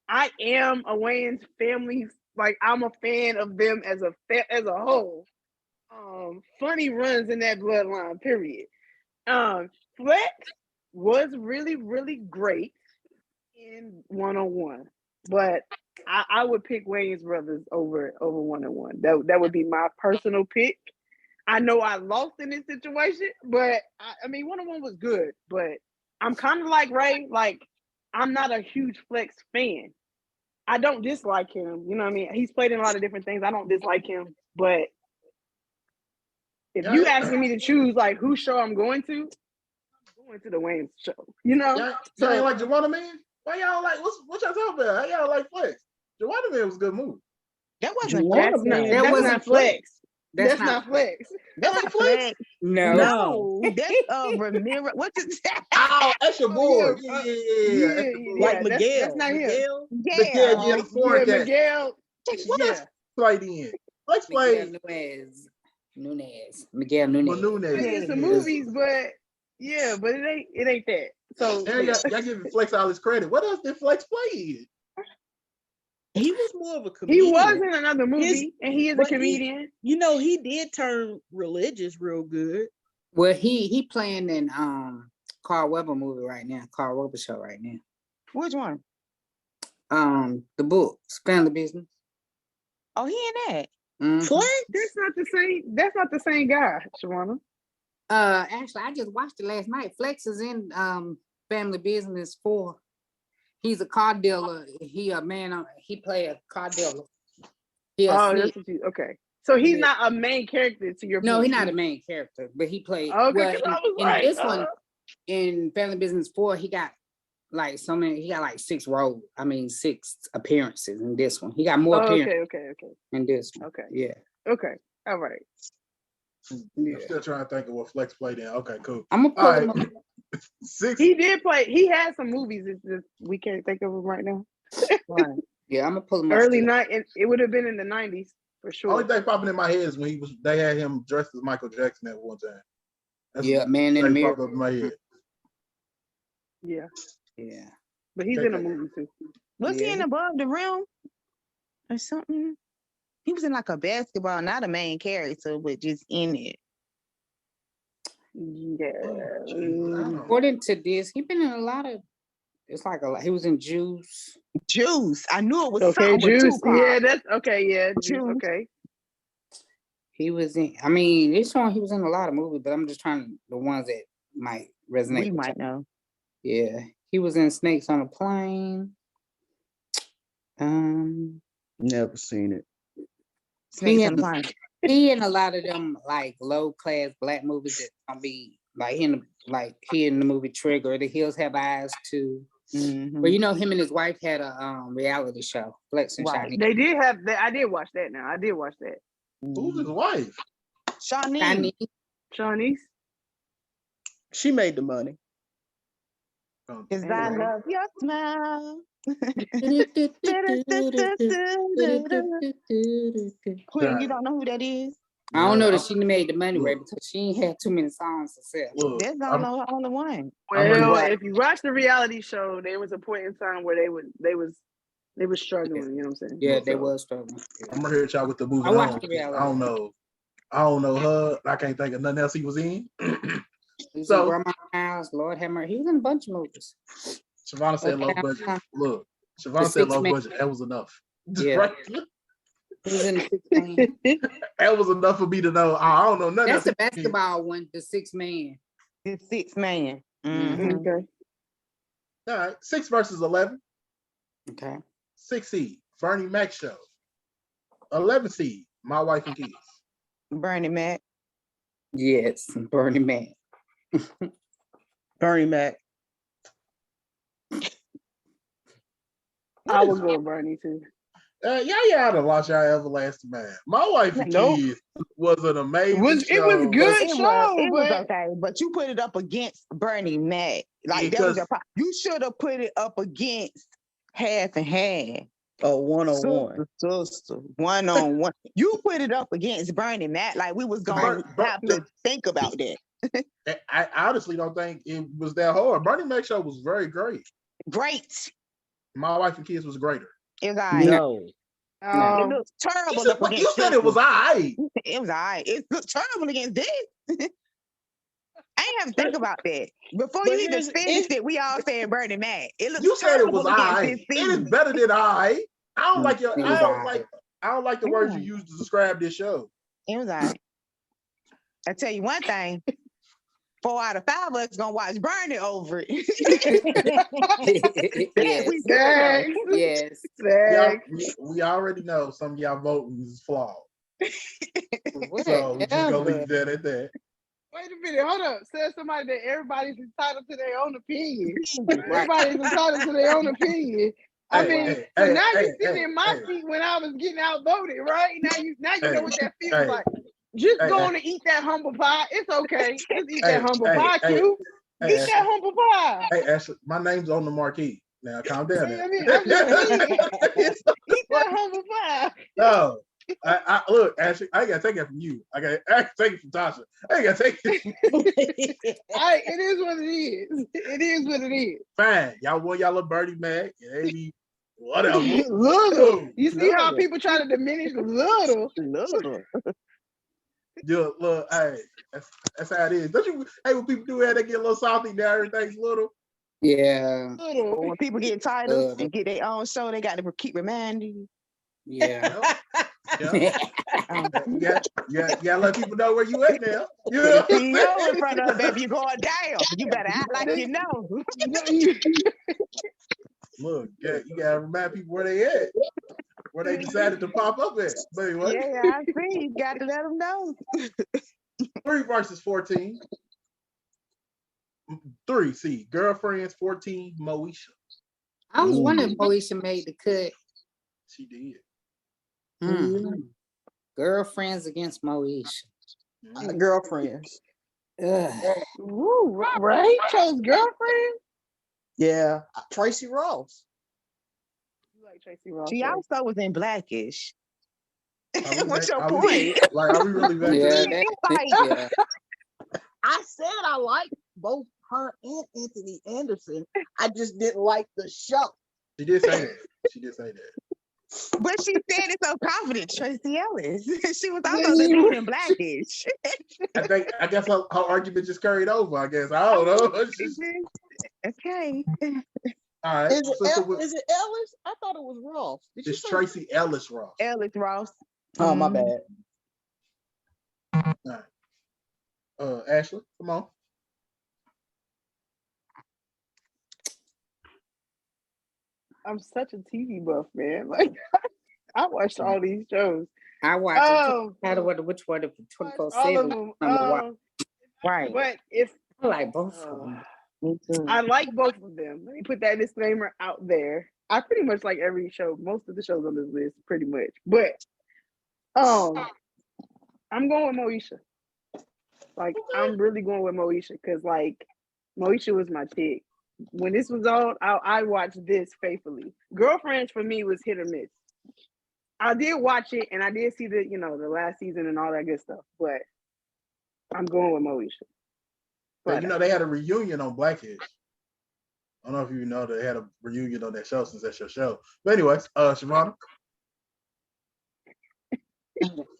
I am a Wayans family. Like, I'm a fan of them as a whole. Funny runs in that bloodline. Period. Flex was really, really great in 101, but I would pick Wayans Brothers over 101. That would be my personal pick. I know I lost in this situation, but I mean 101 was good, but I'm kind of like Ray. Like, I'm not a huge Flex fan. I don't dislike him. You know what I mean? He's played in a lot of different things. I don't dislike him, but if you asking me to choose like whose show I'm going to the Wayans show. You know? Y'all ain't like Joanna Man? Why y'all like, what y'all talking about? How y'all like Flex? Joanna Man was a good movie. That wasn't Juwanna Flex. Man, That That wasn't wasn't Flex. That's That's not Flex. That's not Flex. No. No, that's Ramiro. What is that? Oh, that's your boy. yeah, Yeah. That's your boy. like that's Miguel. not him. Miguel. Yeah, the foreign cat. Miguel. What else played in? Flex Miguel played Nunez. Miguel Nunez. Nunez. He did some movies, but it ain't that. So And y'all giving Flex all his credit. What else did Flex play in? He was more of a he comedian. was in another movie, and he is a but comedian. He did turn religious real good. Well, he playing in Carl Weber movie right now. Carl Weber show right now. Which one? The books, Family Business. Oh, he in that. Mhm. Flex? That's not the same guy, Shawana. Actually, I just watched it last night. Flex is in Family Business 4. He's a car dealer. He play a car dealer. That's what okay. So he's Yeah. not a main character to your No, point. he's not a main character, but he played. Okay, 'cause I was in like, this one, in Family Business 4, he got like so many. He got like 6 roles. I mean, 6 appearances in this one. He got more appearances okay. in this one. Okay. Yeah. Okay. All right. I'm still trying to think of what Flex played in. Okay, cool. I'm gonna pull All him right. up. 6. He did play. He had some movies. It's just we can't think of them right now. Right. Yeah, I'm gonna pull him up. Early still. night. It would have been in the 90s for sure. Only thing popping in my head is when they had him dressed as Michael Jackson at one time. That's Yeah, Man in the what Mirror. popped up in my head. Yeah, Yeah. but he's in a movie too. Was he Yeah. in Above the Rim or something? He was in like a basketball, not a main character, but just in it. Yeah. According to this, he been in a lot of. It's like a lot. He was in Juice. Juice. I knew it was Okay, something with Juice. Tupac. Yeah, that's okay. Yeah, Juice. Juice. Okay. He was in. I mean, this one he was in a lot of movies, but I'm just trying the ones that might resonate. We with might know. Yeah, he was in Snakes on a Plane. Never seen it. Snakes He on the Plane. he in a lot of them like low class black movies that gonna be like he in the movie Trigger. The Hills Have Eyes too. Mhm. Well, you know, him and his wife had a reality show, Flex and Right. Shiny. They did have that. I did watch that. Now I did watch that. Who's his wife? Shawnee. Shiny. Shawnee's. She made the money. Cause I love your smile. Quinn, you don't know who that is? I don't know that she made the money right because she ain't had too many songs to sell. Look, That's the only one. Well, if you watch the reality show, there was a point in time where they were struggling. You know what I'm saying? Yeah, they was struggling. I'm gonna hit y'all with the movie. I watched the reality. I don't know her. I can't think of nothing else he was in. He was in Grandma's House, Lord have mercy. He was in a bunch of movies. Shavonna said low budget. Look, Shavonna said low budget. That was enough. Yeah. Right? He was in the 6 Man. That was enough for me to know. I don't know nothing. That's the basketball one, the 6 Man. The 6 Man. Mhm. Okay. All right, 6 versus 11. Okay. 6 seed, Bernie Mac show. 11 seed, My Wife and Kids. Bernie Mac. Yes, Bernie Mac. Bernie Mac. I would go with Bernie too. Y'all ought to watch y'all Everlasting Man. My Wife and Kids was an amazing show. It was good It show, was but okay, but you put it up against Bernie Mac. Like that was your problem. You should have put it up against Half and Half. Oh, 1-on-1. Sister, 1-on-1. You put it up against Bernie Mac. Like we was gonna have to think about that. I honestly don't think it was that hard. Bernie Mac show was very great. Great. My Wife and Kids was greater. It was all right. No. It looks terrible up against You said it was all right. It was all right. It looked terrible against this. I ain't have to think about that. Before you even finished it, we all said Bernie Mac. It looks You said it was all against right. this It is season. better than all right. I don't like your. It was all right. I don't like the words you use to describe this show. It was all right. I tell you one thing. 4 out of 5 of us gonna watch Bernie over it. Yes. Yes. We already know some of y'all voting is flawed. So we just gonna leave that at that. Wait a minute, hold up. Said somebody that everybody's entitled to their own opinion. Everybody's entitled to their own opinion. Now you're sitting in my seat when I was getting outvoted, right? Now you know what that feels like. Just going to eat that humble pie. It's okay. Just eat that humble pie, Q. Eat that humble pie. Hey, Ashley, my name's on the marquee. Now calm down. I'm just saying. Eat that humble pie. No. I look, Ashley, I gotta take it from you. I gotta take it from Tasha. I gotta take it from you. It is what it is. It is what it is. Fine. Y'all want y'all a Bernie Mac. Maybe whatever. Little. You see how people try to diminish little. Yeah, look, hey, that's how it is. Don't you hate when people do that, they get a little salty now, everything's little? Yeah. When people get titles and get their own show, they got to keep reminding you. Yeah. Yeah, let people know where you at now. You know in front of them, baby, you're going down. You better act like you know. Look, you gotta remind people where they at, where they decided to pop up at. But anyway. Yeah, I see. You got to let them know. 3 versus 14. 3, see, Girlfriends 14, Moesha. I was wondering if Moesha made the cut. She did. Girlfriends against Moesha. Girlfriends. Ooh, right? Chose Girlfriend? Yeah. Tracy Ross. You like Tracy Ross? She also was in Blackish. What's your point? point? Are we really back Yeah, to I said I liked both her and Anthony Anderson. I just didn't like the show. She did say that. But she said it so confident, Tracy Ellis. She was also living in Blackish. I guess her argument just carried over, I guess. I don't know. Okay. All right. Is it Ellis? I thought it was Ross. It's Tracy Ellis Ross. Ellis Ross. Oh, my bad. All right. Ashley, come on. I'm such a TV buff, man. Like I watched all these shows. I watched it. Which one? 24/7. Right. But if I like both of them. Me too. I like both of them. Let me put that disclaimer out there. I pretty much like every show, most of the shows on this list, pretty much. But I'm going with Moesha. Like, I'm really going with Moesha because, like, Moesha was my chick. When this was on, I watched this faithfully. Girlfriends for me was hit or miss. I did watch it and I did see the last season and all that good stuff, but I'm going with Moesha. But they had a reunion on Blackheads. I don't know if you know they had a reunion on that show since that's your show. But anyways, Shavonna.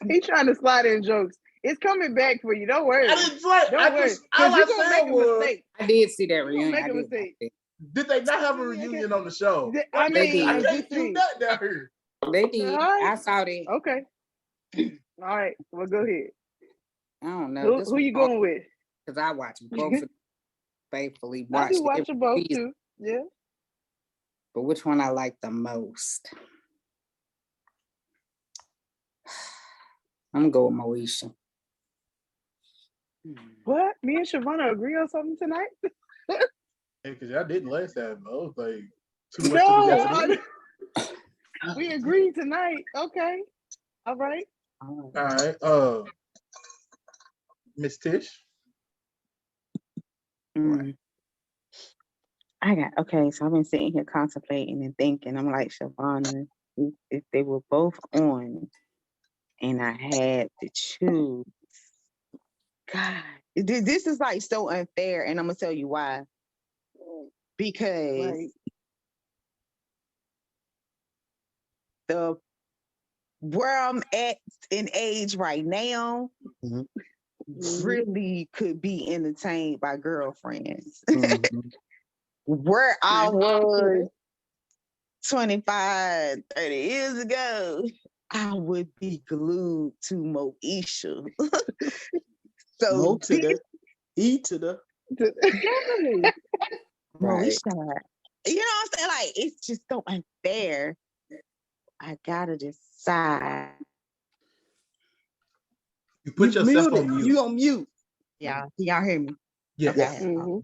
He's trying to slide in jokes. It's coming back for you. Don't worry. I didn't say. Don't worry. All You're I gonna said make a was, mistake. I did see that You're gonna reunion. make I a did mistake. like did they not have a reunion on the show? I mean, I I'm can't just do saying. that down here. it. They did. All right. I saw that. Okay. All right. Well, go ahead. I don't know. Who you going with? Because I watch both of them faithfully. I Watched do watch every them both season. too. Yeah. But which one I like the most? I'm going with Moesha. What? Me and Shavonna agree on something tonight? Because y'all didn't last time. I was like, too much No, to we agreed tonight. Okay. All right. All right. Miss Tish. I got okay. So I've been sitting here contemplating and thinking. I'm like, Shavonna, if they were both on, and I had to choose, God, this is like so unfair, and I'm gonna tell you why. Because the where I'm at in age right now really could be entertained by girlfriends. Where I was 25, 30 years ago, I would be glued to Moesha. So Mo to the E to the Definitely. Moesha, you know what I'm saying? Like, it's just so unfair. I gotta decide. You put yourself muted. on mute. You on mute. Y'all hear me? Yeah. Okay. Mhm.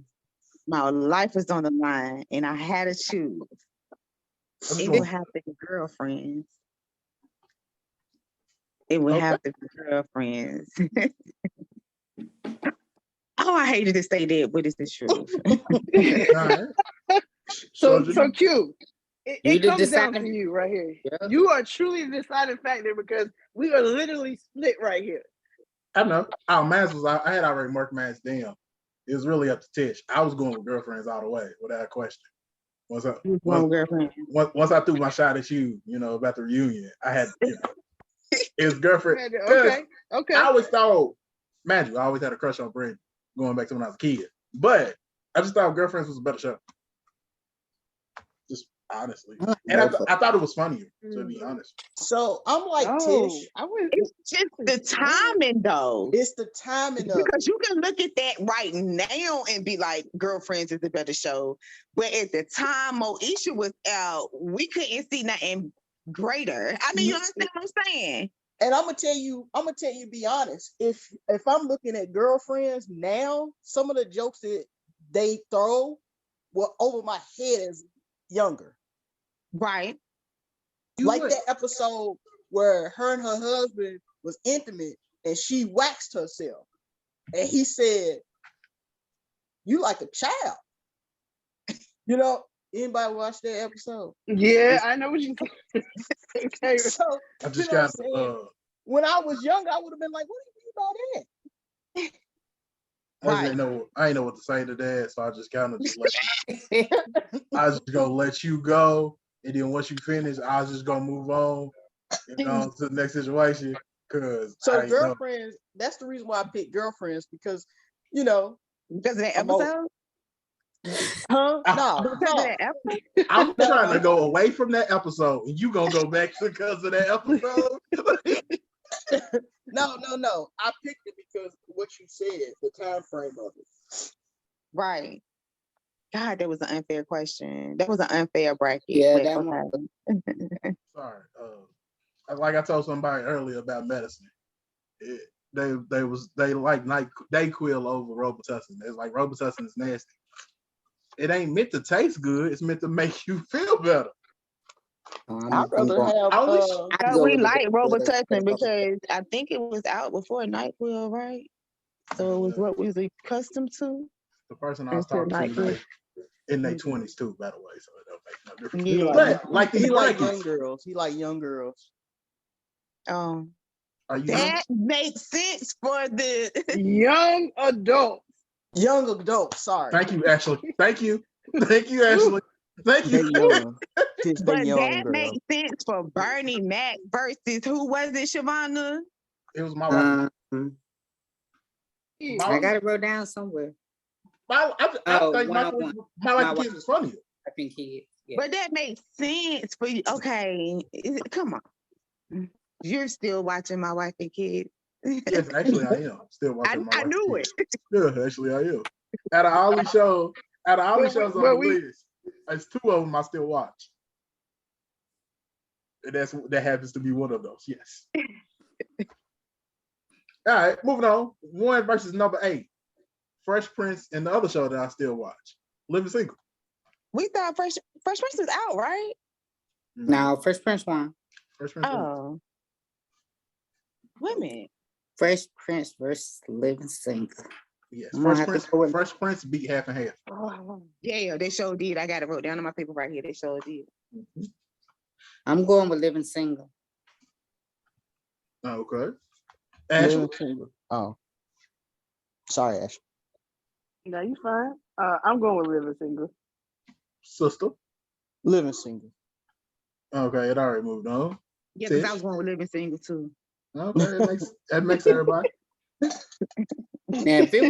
My life is on the line, and I had to choose. It would have to be girlfriends. It would have to be girlfriends. Oh, I hated to say that, but it's the truth. So Q, it the comes down deciding- to you right here. Yeah. You are truly the deciding factor because we are literally split right here. I know. I had already marked mine down. It was really up to Tish. I was going with girlfriends all the way, without a question. Once I threw my shot at you, about the reunion, I had it was girlfriend. Okay. I always thought, imagine, I always had a crush on Brandon going back to when I was a kid. But I just thought Girlfriends was a better show. Just honestly. And I thought it was funnier, to be honest. So I'm like Tish. It's just the timing, though. It's the timing of because you can look at that right now and be like, Girlfriends is a better show. But at the time Moesha was out, we couldn't see nothing greater. I mean, you understand what I'm saying? And I'm gonna tell you, be honest. If I'm looking at Girlfriends now, some of the jokes that they throw were over my head as younger. Right. Like that episode where her and her husband was intimate and she waxed herself. And he said, "You like a child." Anybody watch that episode? Yeah, I know what you think. Okay. So I just got when I was younger, I would have been like, "What do you mean by that?" I ain't know what to say to that, so I just kind of I was just gonna let you go, and then once you finish, I was just gonna move on and on to the next situation. So Girlfriends, that's the reason why I picked Girlfriends because because of that episode. No. I'm trying to go away from that episode, and you gonna go back because of that episode. No. I picked it because of what you said, the time frame of it. Right. God, that was an unfair question. That was an unfair bracket. Yeah, but, that okay. Sorry. Like I told somebody earlier about medicine. They like NyQuil over Robitussin. It's like Robitussin is nasty. it ain't meant to taste good. It's meant to make you feel better. I'd rather going, have I wish- I'd go We with the like best. Robitussin because I think it was out before NyQuil, right? So it was what we was accustomed to. The person I was Until talking to, NyQuil. they in their 20s too, by the way, so it don't make no difference. He Yeah. But like these he like young brackets, girls. He like young girls. are you That makes sense for the Young adults. Young adults. Sorry, Thank you, Ashley. Thank you, Ashley. Thank they you. young. Just they but young that girl. makes sense for Bernie Mac versus who was it, Shavonna? It was my wife. Yeah. I got it wrote down somewhere. I think my wife kids is funnier. I think he is. Yeah. But that makes sense for you. Okay, come on. You're still watching My Wife and Kids. Yes, actually, I am still watching my I wife. knew Kids. Yeah, actually, I am. Out of all these shows, on the list, it's 2 of them I still watch. And that happens to be one of those. Yes. All right, moving on. 1 versus number 8. Fresh Prince and the other show that I still watch, Living Single. We thought Fresh Prince is out, right? Now, Fresh Prince won. Fresh Prince. Oh. Wait a minute. Fresh Prince versus Living Single. Yes, I'm gonna have to go with- Fresh Prince beat half and half. Yeah, they sure did. I got it wrote down on my paper right here. They sure did. I'm going with Living Single. Okay. Ashley. Living single. Oh, sorry, Ash. No, you fine. I'm going with Living Single. Sister. Living single. Okay, it already moved on. Yeah, because I Tish? was going with Living Single too. Okay, that makes everybody. Now, if it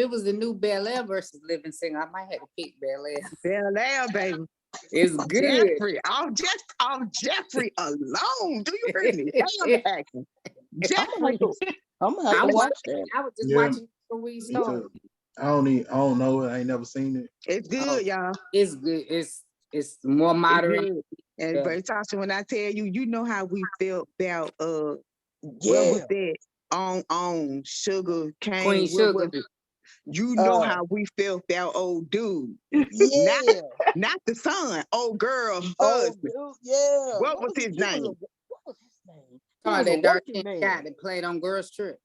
was the new Bel Air versus Living Single, I might have to pick Bel Air. Bel Air, baby. It's good. Jeffrey. Off Jeffrey alone. Do you hear me? Damn acting. Jeffrey. I'm gonna have I to was watch that. I was just Yeah. watching before we Me started. too. I don't know it. I ain't never seen it. It's good, Oh. y'all. It's good. It's more It's moderate. good. And Yeah. but Tasha, when I tell you, you know how we felt about what Yeah. was that on Sugar Cane? Queen What Sugar. was it? You know Uh, how we felt about old dude. Yeah. Not the son, old girl Oh, husband. dude, yeah. What was his name? What was his name? Oh, was a that dark working man. guy that played on Girls Trip.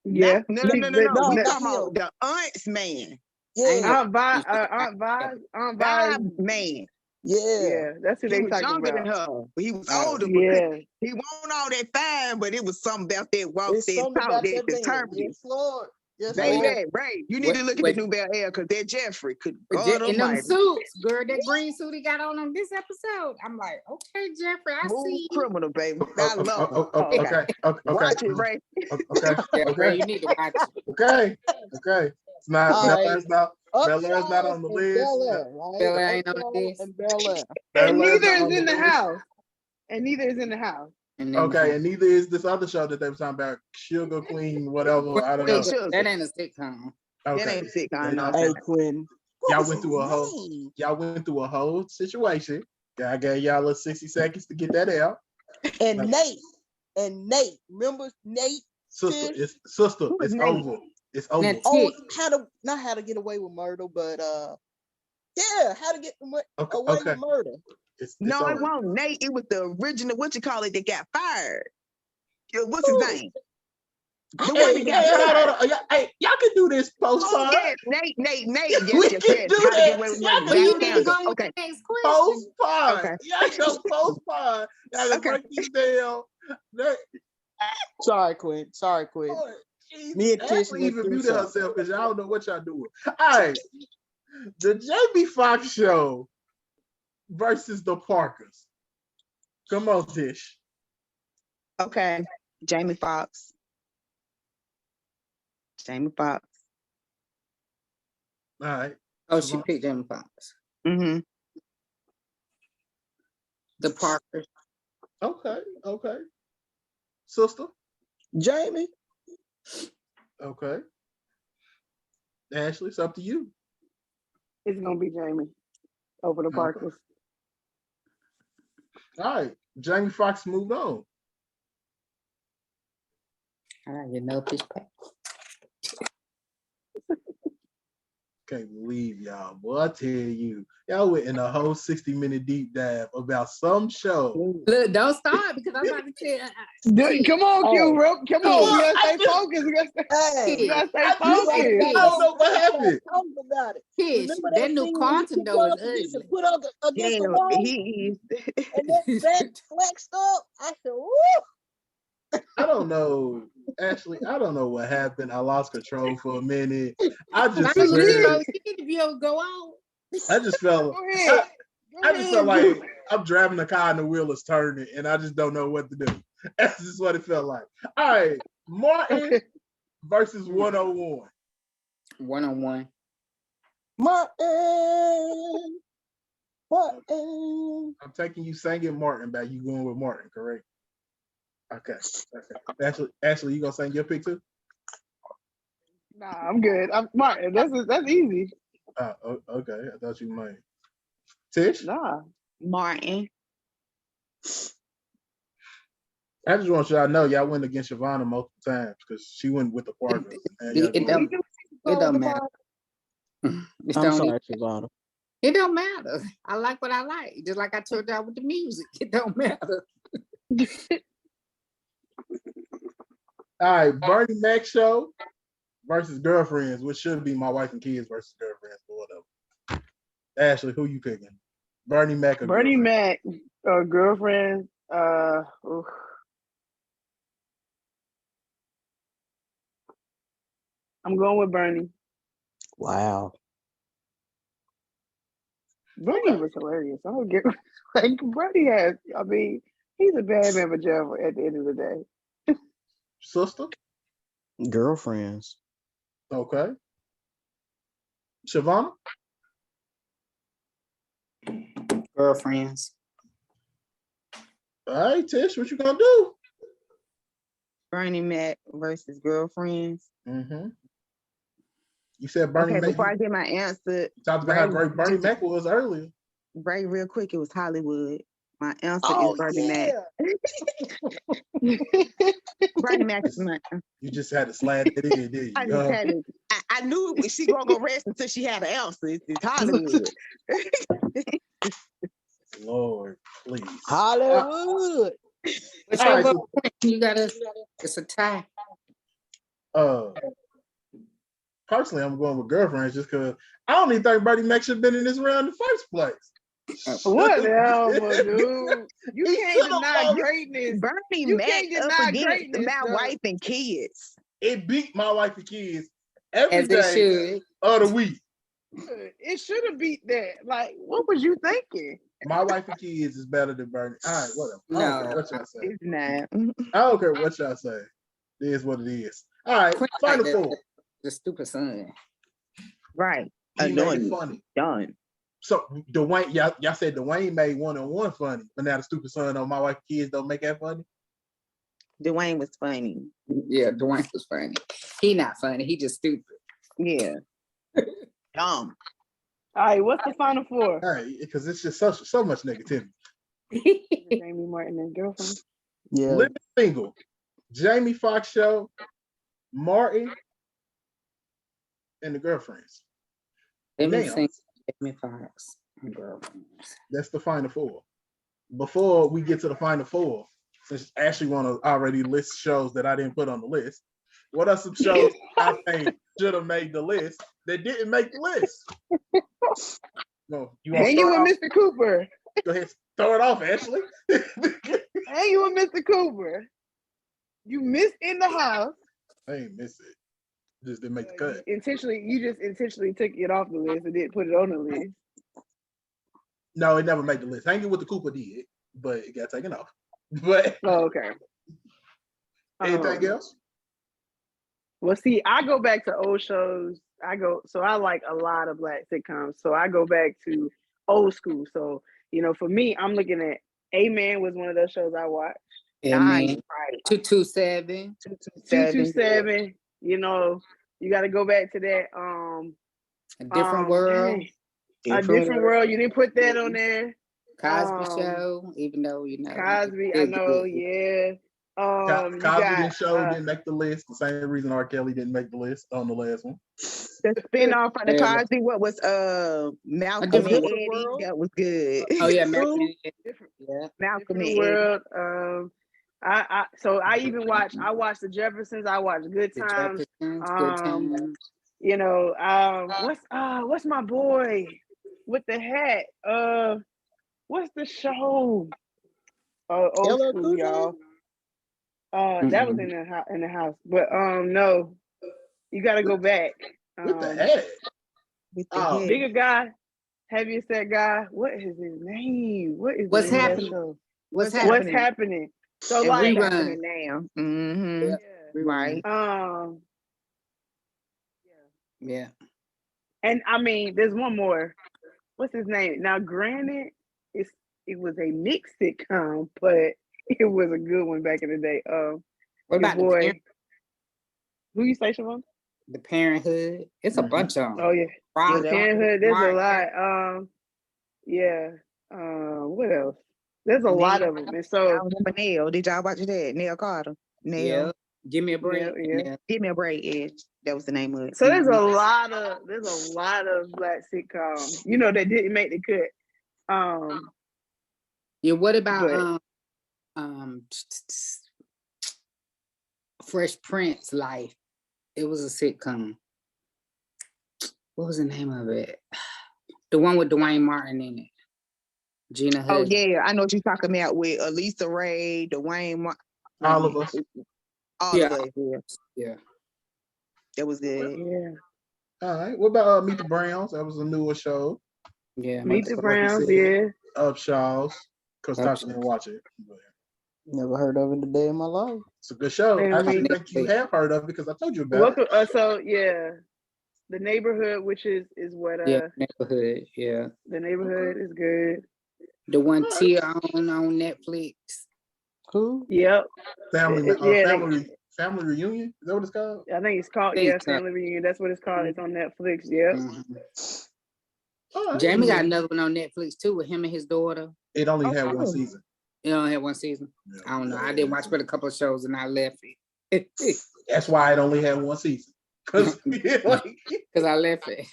Yeah. No. No, We not talking about him. the aunt's man. Yeah. Aunt Vaz. Bob man. Yeah. Yeah, that's who He they was talking younger about. than her, but he was Oh, older. But Yeah. he wasn't all that fine, but it was something about that walk, It's that something talk, about that that man. determined. Yes, Lord. Yes, Oh, yeah. Lord. Baby, right. You need What- to look at what- the new Bel Air because that Jeffrey could But God in them Almighty. suits, girl, that green suit he got on this episode. I'm like, okay, Jeffrey, I Smooth see you. criminal, baby. I love him. Watch it, Ray. Okay. Yeah, girl, you need to watch it. Okay. It's not. All right. Bel Air's not on the list. Bel Air, right? Bel Air ain't on the Upside list. and Bel Air. And Bel Air's neither not on is in the the list. house. And neither is in the house. And then Okay, and neither is this other show that they were talking about, Sugar Queen, whatever. I don't know. Sugar. that ain't a sitcom. That Okay. ain't a sitcom, no. Hey, Quinn. What Y'all was went his through a whole. name? Y'all went through a whole situation. Yeah, I gave y'all a 60 seconds to get that out. And Like- Nate. Remember Nate? Sister, Tish? Who is it's Nate? over. It's over. Now, Oh, Tish, not how to get away with murder, but yeah, how to get away Okay. with murder. It's No, over. it won't. Nate, it was the original, what you call it, that got fired. What's his Ooh. name? The Hey, one that got fired. hold on. Hey, y'all can do this post Oh, pod. yes, Nate. Yes, We yes, can yes. do How to that. get away with Y'all murder. can well, do you That need to sounds go good. with Okay. the next question. Post pod. Okay. Y'all go post pod. Y'all can Okay. break these down. Sorry, Quinn. Lord, Jesus. Me and Tish Ashley went even through muted something. herself because y'all don't know what y'all doing. All right. The JB Fox show versus the Parkers. Come on, Tish. Okay. Jamie Foxx. All right. Oh, she picked Jamie Foxx. Mm-hmm. The Parker. Okay. Sister. Jamie. Okay. Ashley, it's up to you. It's gonna be Jamie over the Okay. Parkers. All right. Jamie Foxx moved on. I gotta get another fish pack. Can't believe y'all. Boy, I tell you, y'all went in a whole 60-minute deep dive about some show. Look, don't start because I'm about to tell. Come on, Q, bro. Come on. We gotta stay focused. We gotta Hey, stay Hey, I don't know what happened. talk about it. Fish, Remember that new scene when he Carlton put though is Jonathan Dixon ugly. put up against the Damn, wall he and then back flexed up? I said, woo! I don't know. Actually, I don't know what happened. I lost control for a minute. I just Like, look, heard. if you go on. I just felt. Go ahead. I just felt like I'm driving the car and the wheel is turning, and I just don't know what to do. That's just what it felt like. All right, Martin versus 101. 1-on-1. Martin. Martin. I'm taking you singing Martin back. You going with Martin, correct? Okay. Ashley, you gonna sing your pick too? Nah, I'm good. I'm Martin. That's easy. Okay. I thought you might. Tish? Nah. Martin. I just want y'all to know y'all went against Shavonna multiple times because she went with the Parkers. It don't matter. It I'm don't, sorry, Shivana. it don't matter. I like what I like. Just like I told y'all with the music. It don't matter. All right, Bernie Mac show versus Girlfriends, which should be My Wife and Kids versus Girlfriends, but whatever. Ashley, who you picking? Bernie Mac or Bernie Girlfriends? Mac, girlfriend. Oof. I'm going with Bernie. Wow. Bernie was hilarious. I don't get like Bernie has. I mean, he's a bad man for jail at the end of the day. Sister? Girlfriends. Okay. Shavonna? Girlfriends. All right, Tish, what you gonna do? Bernie Mac versus Girlfriends. Mm-hmm. You said Bernie Okay, Mac. before I get my answer, You talked about how great Bernie Mac was earlier. right real quick, it was Hollywood. My answer Oh, is Bernie yeah. Mac. Bernie Mac is my. You just had to slide it in, didn't I you? just had it. I knew she gonna go rest until she had an answer. It's Hollywood. Lord, please. Hollywood. What's All your right, vote? You gotta. It's a tie. Personally, I'm going with Girlfriends just because I don't even think Bernie Mac should have been in this round in the first place. Whatever, dude. You He can't should've deny won. greatness. Bernie You Mac can't up deny against greatness. My though. Wife and Kids. It beat My Wife and Kids every As they day should. of the week. It should have beat that. Like, what was you thinking? My Wife and Kids is better than Bernie. All right, whatever. I don't care what y'all say. It's not. I don't care what y'all say. It is what it is. All right, Quit final like four. The stupid son. Right. He made it Annoying. funny. Done. So Dwayne, y'all said Dwayne made 1-on-1 funny, but now the stupid son on My Wife and Kids don't make that funny. Dwayne was funny. Yeah, Dwayne was funny. He not funny. He just stupid. Yeah. Dumb. All right, what's the final four? All right, because it's just so much negativity. Jamie Martin and girlfriend. Yeah. Living Single, Jamie Foxx show, Martin, and the Girlfriends. Let me Now, sing Jamie Foxx and Girlfriends. that's the final four. Before we get to the final four, since Ashley want to already list shows that I didn't put on the list, what are some shows I think should have made the list that didn't make the list? No, you want to And you start and off? Mr. Cooper. Go ahead, throw it off, Ashley. And you and Mr. Cooper. You missed In the House. I ain't miss it. Just didn't make the cut. You just intentionally took it off the list and didn't put it on the list. No, it never made the list. Hanging with the Cooper did, but it got taken off. But Oh, okay. anything else? Well, see, I go back to old shows. So I like a lot of Black sitcoms. So I go back to old school. So, for me, I'm looking at A-Man was one of those shows I watched. Nice. Right. 227. 227. You got to go back to that. A Different World. A Different World. You didn't put that on there. Cosby Show, even though Cosby, I know, yeah. You Cosby got show didn't make the list. The same reason R. Kelly didn't make the list on the last one. The spinoff from the Yeah. Cosby, what was Malcolm different and world. Eddie? That was good. Oh yeah, Malcolm. different, Yeah. Malcolm and different Eddie. world. I watched the Jeffersons. I watched Good The Times. Jeffersons, Good Times. What's my boy with the hat? What's the show? Old LL school, Cool J? y'all. That was in the house, but no, you got to go back. With the head. With the Oh. head. Bigger guy, heavier set guy. What is his name? What is What's the name of that happening? show? What's What's happening? happening? So And like, rerun. Happening now. Mm-hmm. Yeah. Right. Yeah. And I mean, there's one more. What's his name? Now, granted, it was a mixed sitcom, but it was a good one back in the day. What Your about boy? Who you say, Siobhan? the Parenthood? It's a bunch of them. Oh yeah, Rock, the Parenthood. There's a Rock. lot. Yeah. What else? There's a lot of them, and so I remember Nail. Did y'all watch that? Nail Carter. Nail. Yeah. Give me a break. Yeah. Give me a break. Yeah, that was the name of it. so there's a lot of black sitcoms, that didn't make the cut. Yeah. What about But- Fresh Prince Life? It was a sitcom. What was the name of it? The one with Dwayne Martin in it. Gina Oh Hudson. yeah, I know what you're talking about with Lisa Ray, Dwayne. All of us. All of us. Yeah, Yeah. that was good. Yeah. All right. What about Meet the Browns? That was a newer show. Yeah. Meet the Like you Browns. said. Yeah. Upshaws. Because Upshaws. Tasha didn't watch it. But Never heard of it a day in my life. it's a good show. Man, I actually we- think you have heard of it because I told you about Welcome. it. So yeah, the Neighborhood, which is what Yeah. Neighborhood. Yeah. the Neighborhood is good. The one Alright. Tia on Netflix. Who? Yep. Family Reunion. Is that what it's called? I think it's called Think so. Family Reunion. That's what it's called. It's on Netflix. Yep. Mhm. All right. Jamie got another one on Netflix too with him and his daughter. It only had Oh. one season. It only had one season. Yeah. I don't know. I didn't watch but a couple of shows and I left it. That's why it only had one season. Because Because I left it.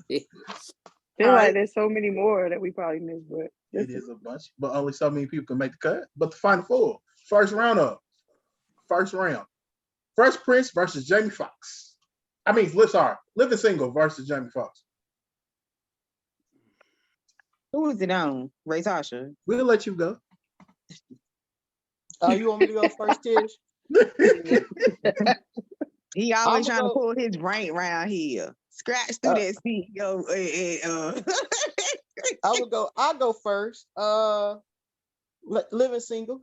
Feel All like right. there's so many more that we probably missed, but it is a bunch, but only so many people can make the cut. But the final four, first round. Fresh Prince versus Jamie Foxx. Living Single versus Jamie Foxx. Who is it on? Ray Tasha. We'll let you go. Oh, you want me to go first, Tish? He always I'ma trying to go- pull his brain around here. Scratch through that seat, yo. I'll go first. Living Single.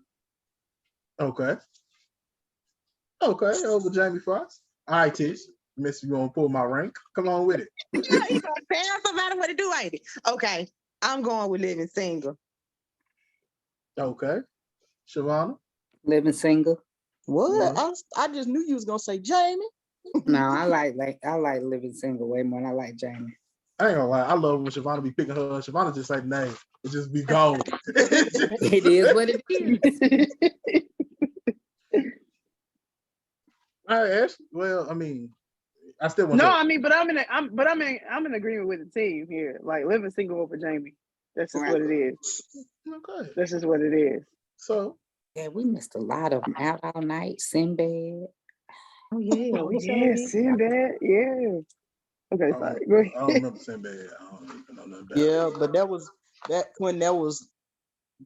Okay, over Jamie Foxx. All right, Tish. Miss, you gonna pull my rank? Come on with it. You gonna tell somebody what to do, ain't it? Okay, I'm going with Living Single. Okay, Shavana. Living Single. What? Yeah. I just knew you was gonna say Jamie. No, I like Living Single way more than I like Jamie. I ain't gonna lie. I love when Shavana be picking her. Shavana just say the name. It just be gone. It is what it is. All right, Ash. Well, I mean, I still want no, to. I mean, but I'm in agreement with the team here. Like Living Single over Jamie. That's just what it is. Okay. That's just what it is. So, Yeah, we missed a lot of them. Out All Night, Sinbad. Oh yeah, Oh we yeah, Sinbad. Yeah. Okay, I sorry. don't, Go I ahead. don't remember Sinbad. I don't even know nothing about Yeah, it. but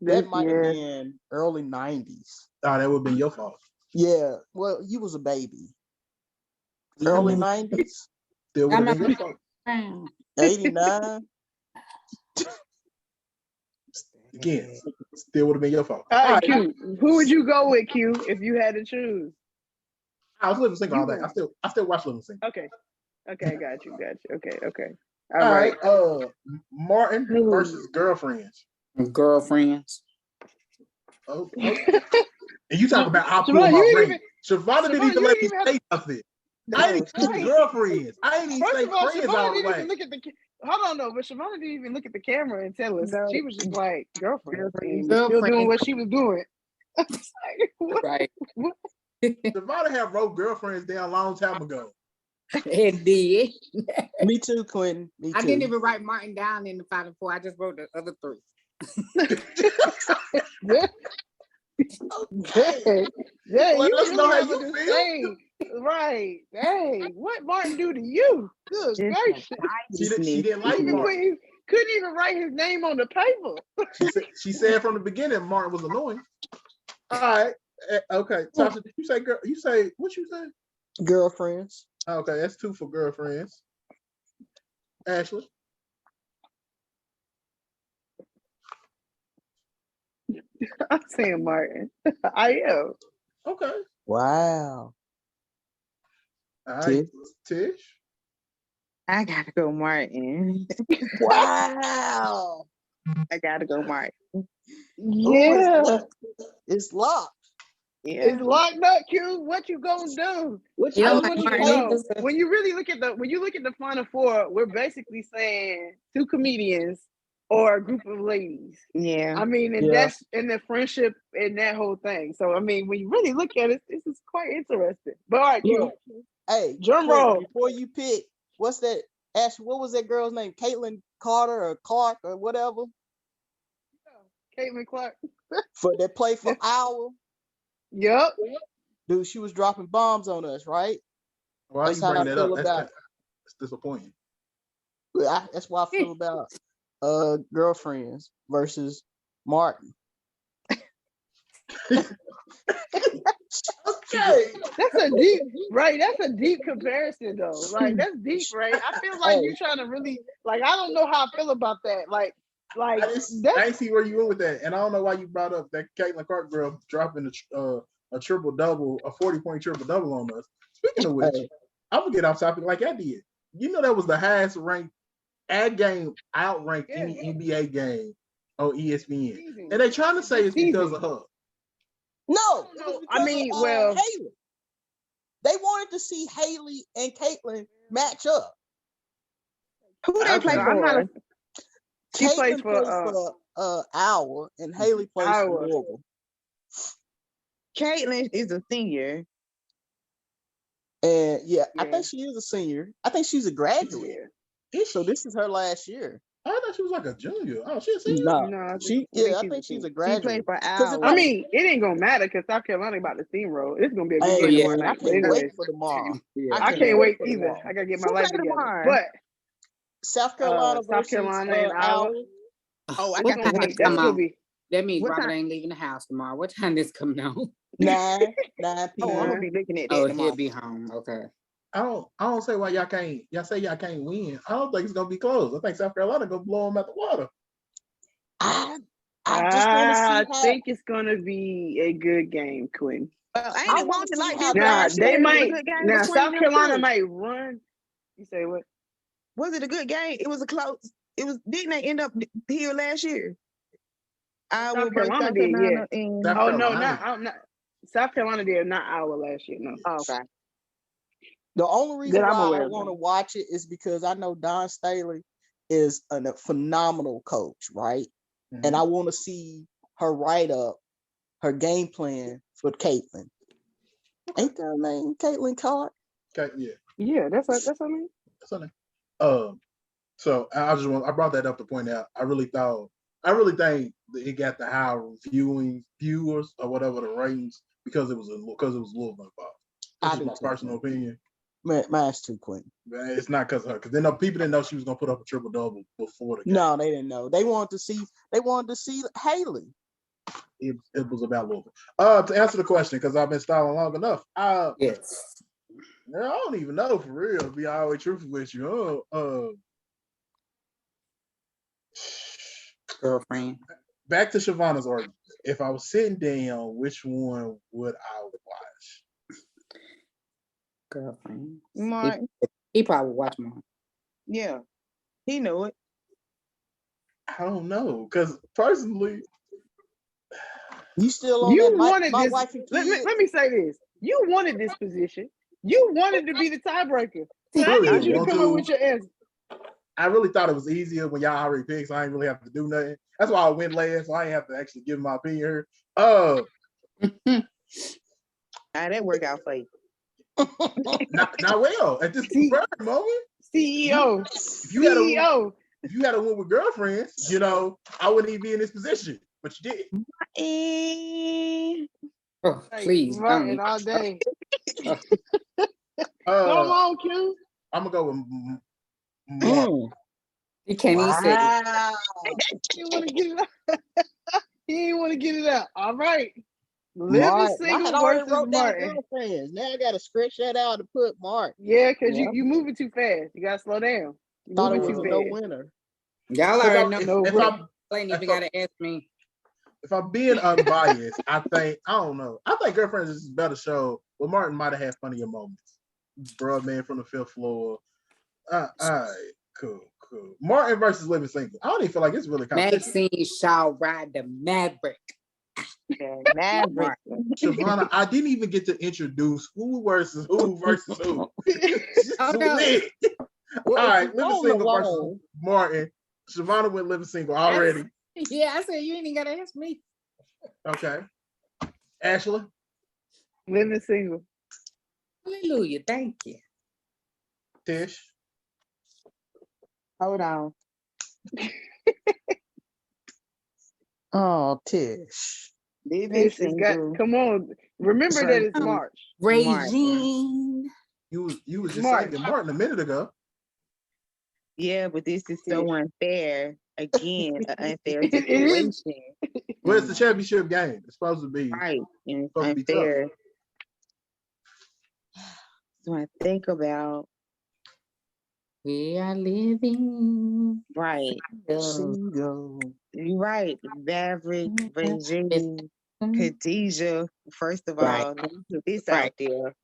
that might have been early 90s. Oh, that would have been your fault. Yeah, well, you was a baby. Early 90s, Still would have been your fault. 89. Again, still would have been your fault. All All right, right, Q. Who would you go with, Q, if you had to choose? I was Living Single all day. You I still watch Living Single. Okay. Okay, got you. Okay. All All right. right. Martin Ooh. versus Girlfriends. Girlfriends. Oh, okay. And you talk about I'll pull Siobhan, my you ring. even- Shavana didn't Siobhan, even you let me even have- say nothing. I didn't even say girlfriends. I didn't even First say of all, friends Shavana all the didn't way. even look at the. Hold on, though, but Shavana didn't even look at the camera and tell us. No. She was just like girlfriend. Girlfriend. Still doing Girlfriend. what she was doing. What? Right. Savannah have wrote girlfriends down a long time ago. It did. Me too, Quentin. Me too. I didn't even write Martin down in the final four. I just wrote the other three. Dang, yeah, Let you us know really how have you a feel. disdain. Right. Dang, what Martin do to you? Good Just gracious. She didn't like Even Martin. couldn't even write his name on the paper. She said from the beginning Martin was annoying. All right. Okay. Tasha, did you say girl? You say what you say? Girlfriends. Okay, that's 2 for girlfriends. Ashley. I'm saying Martin. I am. Okay. Wow. All right. Tish. Tish. I gotta go Martin. Wow. I gotta go Martin. Yeah. It's locked. Yeah. It's locked up, Q. What you gonna do? What You I don't just like want you to Martin know, either? when you really look at the final four, we're basically saying 2 comedians or a group of ladies. Yeah. I mean, and Yeah. that's in the friendship and that whole thing. So I mean, when you really look at it, this is quite interesting. But all right, Q, Look, hey, drum Quentin, roll. before you pick, what's that? Ashley, what was that girl's name? Caitlin Carter or Clark or whatever? Caitlin Clark. For that play for Iowa. Yup. Dude, she was dropping bombs on us, right? Why are That's you how I bringing that feel up? about That's disappointing. that's why I feel about girlfriends versus Martin. Okay. That's a deep, right? That's a deep comparison, though. Like that's deep, right? I feel like Hey. you're trying to really, like, I don't know how I feel about that. Like I that's ain't see where you went with that, and I don't know why you brought up that Caitlin Clark girl dropping a triple double, a 40-point triple double on us. Speaking of which, Hey. I'm gonna get off topic like I did. You know that was the highest ranked ad game, outranked any NBA game on ESPN, and they trying to say it's because of her. No, it No, was I because mean, of well- Haley. They wanted to see Haley and Caitlin match up. Who they play Okay. I'm not for? a. She plays Caitlin for plays for Iowa and Haley plays for Iowa. Louisville. Caitlin is a senior. And yeah, I Yeah. think she is a senior. I think she's a graduate. So this is her last year. I thought she was like a junior. Oh, she a senior? No, No, I I think she's a She graduate. played for 'Cause Iowa. I mean, it ain't gonna matter because South Carolina about to steamroll. It's gonna be a good Hey, game yeah, tomorrow I night. But can't anyway, wait for tomorrow. Yeah. I can't wait for either. tomorrow. I gotta get my Who life play together. tomorrow? But South Carolina South versus Carolina and Iowa. Oh, I What got time that this mixed That's come up. gonna on? be. That means What Robert time? ain't leaving the house tomorrow. What time this coming on? 9 Oh, I'm p.m. gonna be looking at that Oh, tomorrow. he'll be home. Okay. I don't say why y'all say y'all can't win. I don't think it's gonna be close. I think South Carolina gonna blow them out the water. I just want to I see how. think it's gonna be a good game, Quinn. Ain't I it want to wasn't see like how this Now last the year? they It was a might. good game Now between South them Carolina two. might run. You say what? Was it a good game? It was a close. It was. Didn't they end up here last year? Iowa South versus Carolina South did, yeah. Carolina. And South Oh no, Carolina. not South Carolina did, not Iowa last year. No, oh, okay. The only that reason I'm why aware I of. want to watch it is because I know Don Staley is a phenomenal coach, right? Mhm. And I want to see her write up her game plan for Caitlin. Ain't that her name? Caitlin Clark? Okay, yeah. Yeah, that's what I mean. That's her name. So I brought that up to point out. I really think that it got the higher viewers or whatever the ratings because it was Louisville involved. This is my personal opinion. Mine's too, Quentin. It's not because of her, because people didn't know she was gonna put up a triple double before the game. No, they didn't know. They wanted to see Haley. It was about Louisville. To answer the question, because I've been stalling long enough. Yes. I don't even know for real. To be always truthful with you. Girlfriend. Back to Shavana's argument. If I was sitting down, which one would I watch? Girlfriend. Martin. He probably watch more. Yeah, he knew it. I don't know, because personally, You still on You that wanted my this. wife and Let kids? me say this. You wanted this position. You wanted to be the tiebreaker. So I Really need you to want come to. up with your answer. I really thought it was easier when y'all already picked, so I didn't really have to do nothing. That's why I went last, so I didn't have to actually give my opinion here. How that work out for you? Not well at this very moment. CEO. If you had a CEO. if you had a one with girlfriends, you know, I wouldn't even be in this position, but you did. Eh, Oh, Like, please, Martin don't. all day. Come Uh, on, Q. I'm gonna go with Mark. You can't even say it. Wow. You want to get it out? He ain't want to get it out. All right. Living Mark. I single had already versus wrote down Martin. girlfriends. Now I gotta scratch that out and put Mark. Yeah, because Yeah. you moving too fast. You gotta slow down. You Thought it moving was too a no fast. winner. Y'all 'Cause already know. No, if bro. I'm You ain't even gotta ask me. if I'm being unbiased, I don't know. I think Girlfriends is a better show, but Martin might have had funnier moments. Bro, man from the fifth floor. All right, cool. Martin versus Living Single. I don't even feel like it's really competition. Maxine shall ride the Maverick. Maverick. Shavonna, I didn't even get to introduce who versus who. Just Oh, no. lit. All Well, right, if Living you're Single versus alone, Martin. Shavonna went Living Single already. Yeah, I said you ain't even gotta ask me. Okay. Ashley, Living single. Hallelujah, thank you. Tish, Hold on. oh Tish. Living This has got. single. Come on. Remember that it's March. Regine. you was just Martin. saying Martin a minute ago. Yeah, but this is so unfair. Again, an unfair It is. situation. Well, it's the championship game. It's supposed to be Right. And it's supposed to be tough. unfair. So I think about We are living. right. Single. You're right. Maverick, Regine, Khadijah. First of Right. all, let me put this Right. out there.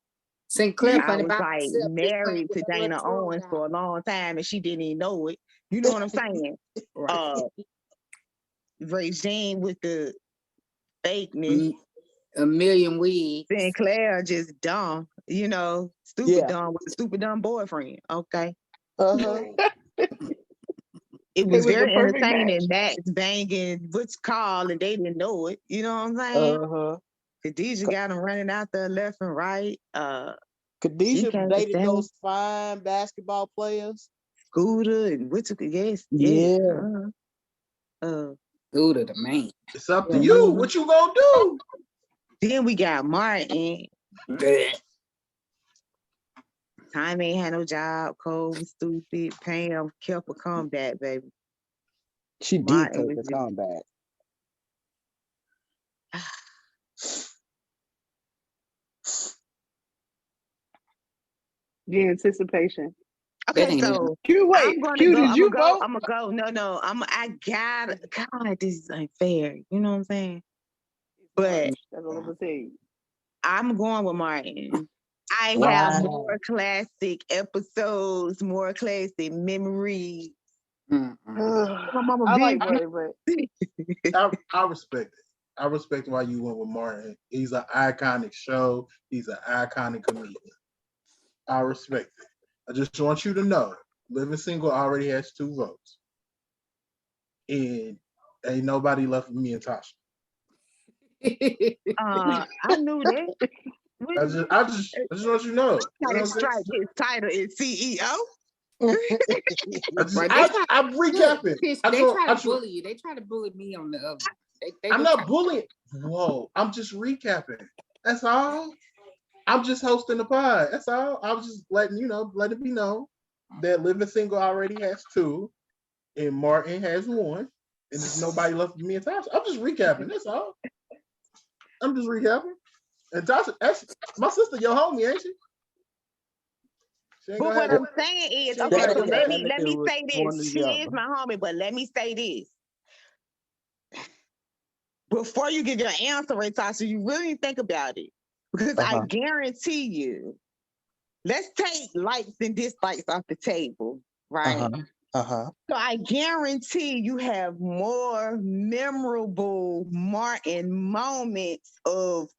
Sinclair I funny was about like himself. married to Just playing with Dana the word Owens out. for a long time and she didn't even know it. You know what I'm saying? Right. Regine with the fakeness. A million wigs. Sinclair just dumb, stupid Yeah. dumb with a stupid dumb boyfriend. Okay. Uh-huh. It was was the very perfect entertaining. match. Max banging Butch Call and they didn't know it. You know what I'm saying? Uh-huh. Khadijah got them running out there left and right. Khadijah came dated down. those fine basketball players. Scooter and which yes. Yeah. Scooter the man. It's up to you. What you gonna do? Then we got Martin. Time ain't had no job, cold, stupid. Pam kept a comeback, baby. She did Martin take was the comeback. The anticipation. Okay, ain't so Q, wait. I'm gonna Q, go. did I'm you gonna go. vote? I'm gonna go. No. I got. God, this is unfair. You know what I'm saying? But That's what I'm gonna say. I'm going with Martin. I have Wow. more classic episodes, more classic memories. My mama I like big. Martin, but I respect it. I respect why you went with Martin. He's an iconic show. He's an iconic comedian. I respect it. I just want you to know, Living Single already has 2 votes, and ain't nobody left with me and Tasha. I knew that. I just want you to know. You know Gotta what I'm saying? strike his title as CEO. I'm recapping. They try to bully you. They try to bully me on the other. I'm not bullying. Whoa, I'm just recapping. That's all. I'm just hosting the pod. That's all. I was just letting it be known that Living Single already has 2, and Martin has 1, and there's nobody left with me and Tasha. I'm just recapping. That's all. I'm just recapping. And Tasha, actually, my sister, your homie, ain't she? But what I'm saying is, okay, gonna so have let to me say this. She is my homie, but let me say this. Before you give your answer, Ray Tasha, you really think about it. Because I guarantee you, let's take likes and dislikes off the table, right? So I guarantee you have more memorable Martin moments of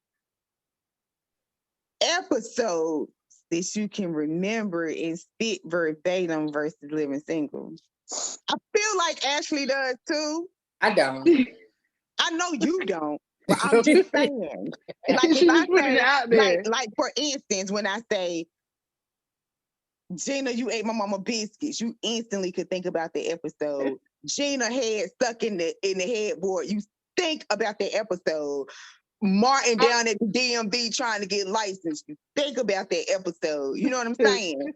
episodes that you can remember and spit verbatim versus Living Single. I feel like Ashley does too. I don't. I know you don't. But I'm just saying, like She if I just put it say, out there. like for instance, when I say, Gina, you ate my mama biscuits, you instantly could think about the episode. Gina head stuck in the headboard, you think about the episode. Martin down at the DMV trying to get licensed, you think about that episode. You know what I'm saying?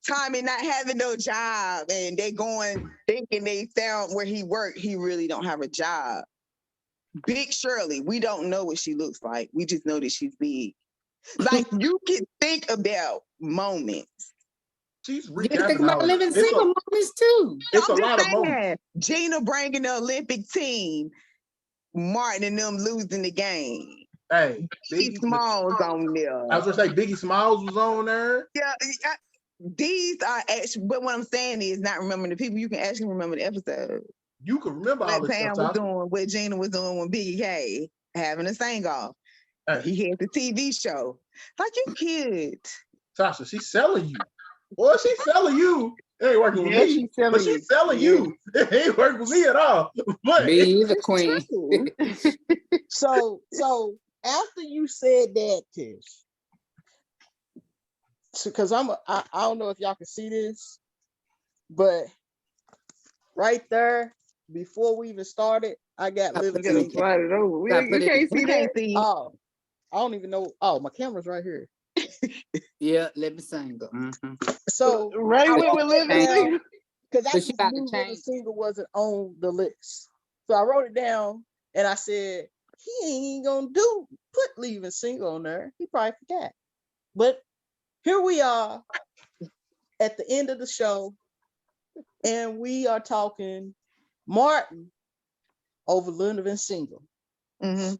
Tommy not having no job and they going thinking they found where he worked. He really don't have a job. Big Shirley, we don't know what she looks like. We just know that she's big. Like you can think about moments. She's You can think about recapping living single moments too. It's a I'm just lot of moments. saying, Gina bringing the Olympic team, Martin and them losing the game. Hey, Biggie Smalls on there. I was gonna say Biggie Smalls was on there. Yeah, these are actually, but what I'm saying is not remembering the people. You can actually remember the episode. You can remember all What this Pam stuff, was Tasha. doing, what Gina was doing when Biggie K having a sing off. Hey, He had the TV show. Like you kid. Tasha, she's selling you. Boy, she's selling you. It ain't working with Yeah, me. she's selling But you. she's selling you. It ain't working with me at all. But Me either, It's Queen. true. So after you said that, Tish, because I don't know if y'all can see this, but right there, before we even started, I got I living put it Gotta in- single. slide it over. We Gotta put it- can't We see can't that. see. Oh, I don't even know. Oh, my camera's right here. Yeah, let me single. So Ray I went wrote with it living down single. because I But she just about to knew living change. single wasn't on the list. So I wrote it down and I said, he ain't gonna put leaving single on there. He probably forgot. But here we are at the end of the show, and we are talking Martin over living single. Mm-hmm.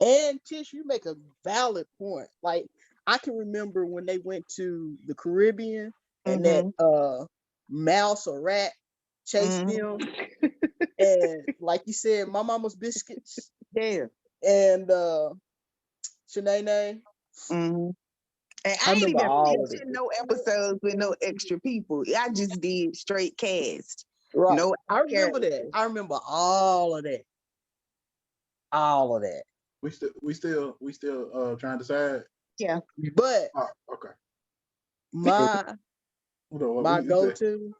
And Tish, you make a valid point. Like I can remember when they went to the Caribbean and that mouse or rat chased them. And like you said, my mama's biscuits Yeah. and Shanae. Mm-hmm. And I I ain't remember even all of it. mentioned no episodes with no extra people. I just did straight cast. Right. No, I remember that. I remember all of that. All of that. we still trying to decide. Yeah. But Oh, okay. my What my you say? go-to,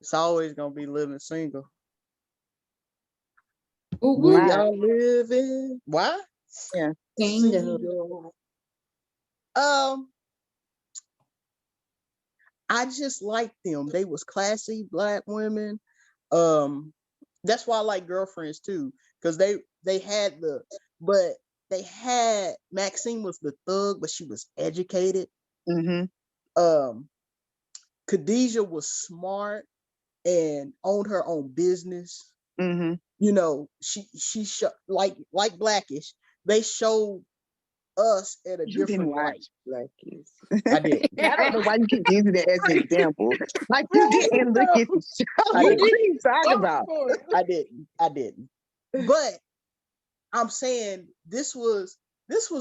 it's always gonna be living single. Ooh, We ooh. Wow. are living. Why? Yeah. Single. I just liked them. They was classy Black women. That's why I like Girlfriends too, because they had Maxine was the thug, but she was educated. Mm-hmm. Khadijah was smart and owned her own business. Mm-hmm. You know, she like Blackish. They showed us at a You didn't different light. watch Blackies. I did. I don't know why you keep using that as an example. Like you didn't look at the show. I What didn't. are you talking about? I didn't. But I'm saying this was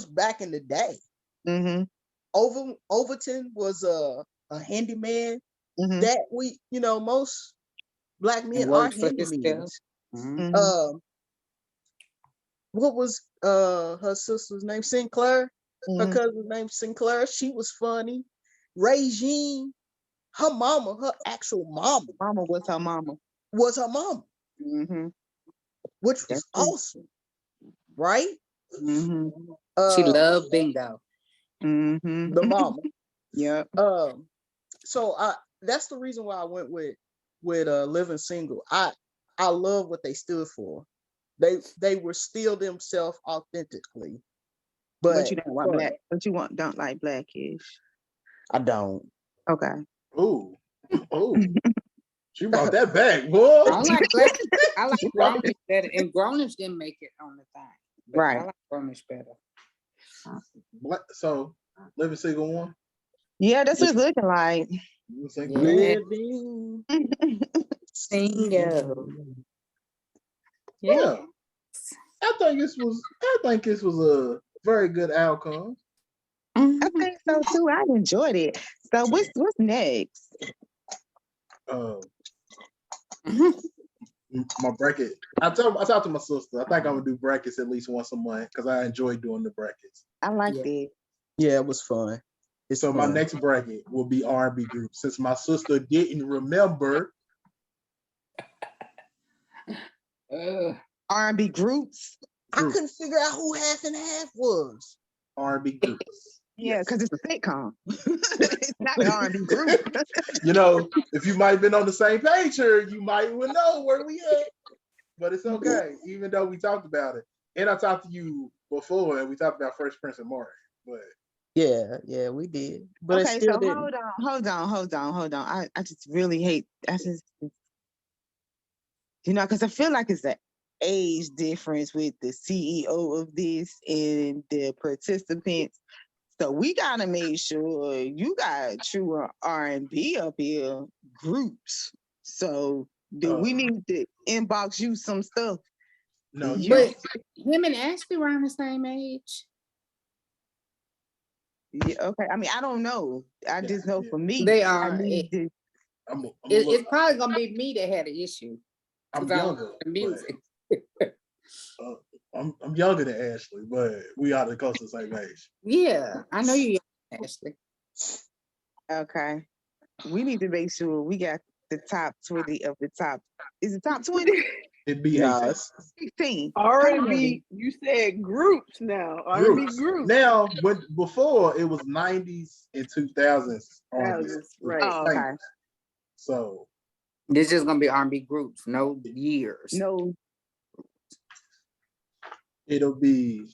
back in the day. Mm-hmm. Overton was a handyman Mm-hmm. that we, most Black men And are worked for himself. handymen. Mhm. What was her sister's name? Sinclair. Her Mhm. cousin's name Sinclair. She was funny. Regine, her mama, her actual mama, Mama was her mama. was her mama, Mm-hmm. which was That's true. awesome, right? Mm-hmm. She Uh, loved bingo. Mm-hmm. the mama. Yep. So that's the reason why I went with living single. I love what they stood for. They were still themselves authentically. But you don't want funny. black. But you don't like Blackish. I don't. Okay. Ooh. She brought that back, boy. I like black. I like Grownish better, and Grownish didn't make it on the thing. But Right. I like Grownish better. So living single one. Yeah, that's what it's looking like. You single? Yeah. Living Single. Yeah. I think this was a very good outcome. I think so too. I enjoyed it. So what's next? Uh, my bracket. I talked to my sister. I think I'm gonna do brackets at least once a month because I enjoy doing the brackets. I like Yeah. that. Yeah, it was fun. It's So my fun. next bracket will be R&B groups. Since my sister didn't remember R&B groups. I couldn't figure out who half and half was. R&B groups. Yeah, Yes. because it's a sitcom. It's not an R&B group. You know, if you might have been on the same page here, you might would know where we at. But it's okay, even though we talked about it. And I talked to you before, and we talked about Fresh Prince and Martin. But Yeah, we did. But Okay, it still so didn't. hold on. I just really hate. Because I feel like it's an age difference with the CEO of this and the participants. So we gotta make sure you got true R&B up here groups. So we need to inbox you some stuff. no, You- But him and Ashley around the same age. Yeah, okay. I mean, I don't know. I just know for me, They I are. need to. It's probably gonna be me that had an issue. I'm 'cause I don't younger. like the music. I'm younger than Ashley, but we are the close to the same age. Yeah, I know you, Ashley. Okay. We need to make sure we got the top 20 of the top. Is it top 20? It'd be Nah, 18. it's- 16. R&B, you said groups now. R&B groups. Now, before it was 90s and 2000s R&B. Right. Oh, okay. So This is gonna be R&B groups, no years. No. it'll be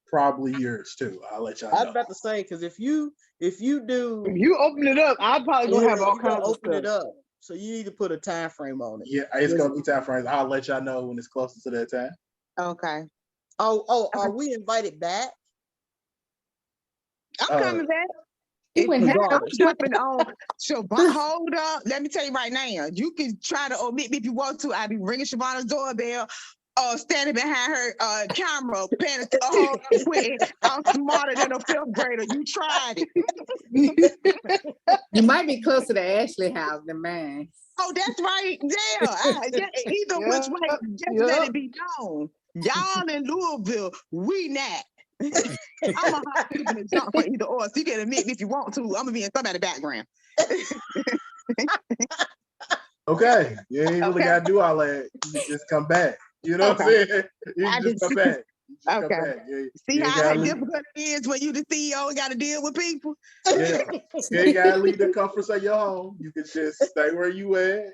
probably yours too. I'll let y'all I was know. about to say, because if you do, If you open it up, I'll probably gonna have all you gotta kinds of open it stuff. up. So you need to put a time frame on it. Yeah, it's gonna be time frames. I'll let y'all know when it's closer to that time. Okay. Are we invited back? I'm coming back. You wouldn't have regardless. Jumping on. So, but hold up. Let me tell you right now. You can try to omit me if you want to. I'll be ringing Shavonna's doorbell, standing behind her camera, paying a whole quit. I'm smarter than a fifth grader. You tried it. You might be closer to Ashley house than mine. Oh, that's right. Yeah. Either which way, just let it be known. Y'all in Louisville, we not. I'm a hot people to jump for either or. So you can admit me if you want to. I'm gonna be in somebody's background. Okay, you ain't really gotta do all that. You just come back. You know what I'm saying? You I just just- come back. You just come Okay. back. See you ain't how gotta leave- difficult it is when you the CEO and got to deal with people. Yeah, you ain't gotta leave the comforts of your home. You can just stay where you at,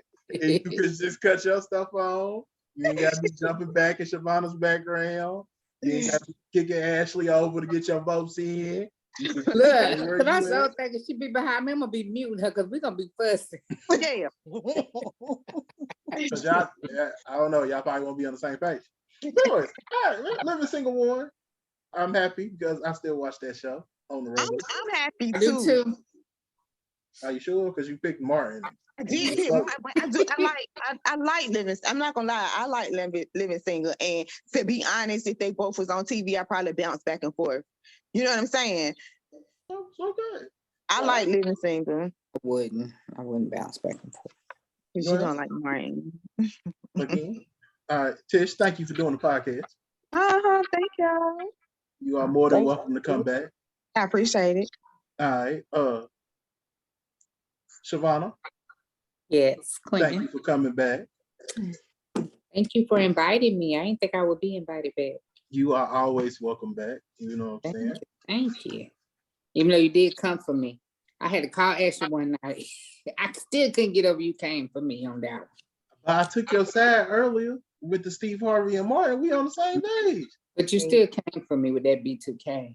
and you can just cut your stuff on. You ain't gotta be jumping back in Shavonna's background. You ain't gotta be kicking Ashley over to get your votes in. You can just stay where Look, you cause I so at. thinking she be behind me. I'm gonna be muting her because we're gonna be fussing. Yeah. 'Cause y'all, I don't know, y'all probably won't be on the same page. Anyways, all right, Living Single One. I'm happy because I still watch that show on the regular. I'm happy I do too. too. Are you sure? Because you picked Martin. I did pick mine, but I like living. I'm not gonna lie, I like living single. And to be honest, if they both was on TV, I probably bounce back and forth. You know what I'm saying? So good. I like living single I wouldn't bounce back and forth. because you don't like Martin. Again. All right, Tish, thank you for doing the podcast. Thank y'all. You are more than Thank welcome to come back. I appreciate it. All right. Shavonna, Yes, thank you Clinton. for coming back. Thank you for inviting me. I didn't think I would be invited back. You are always welcome back. You know what I'm saying? Thank you. Even though you did come for me. I had to call Ashley one night. I still couldn't get over you came for me on that one. I took your side earlier with the Steve Harvey and Martin. We on the same page. But you still came for me with that B2K.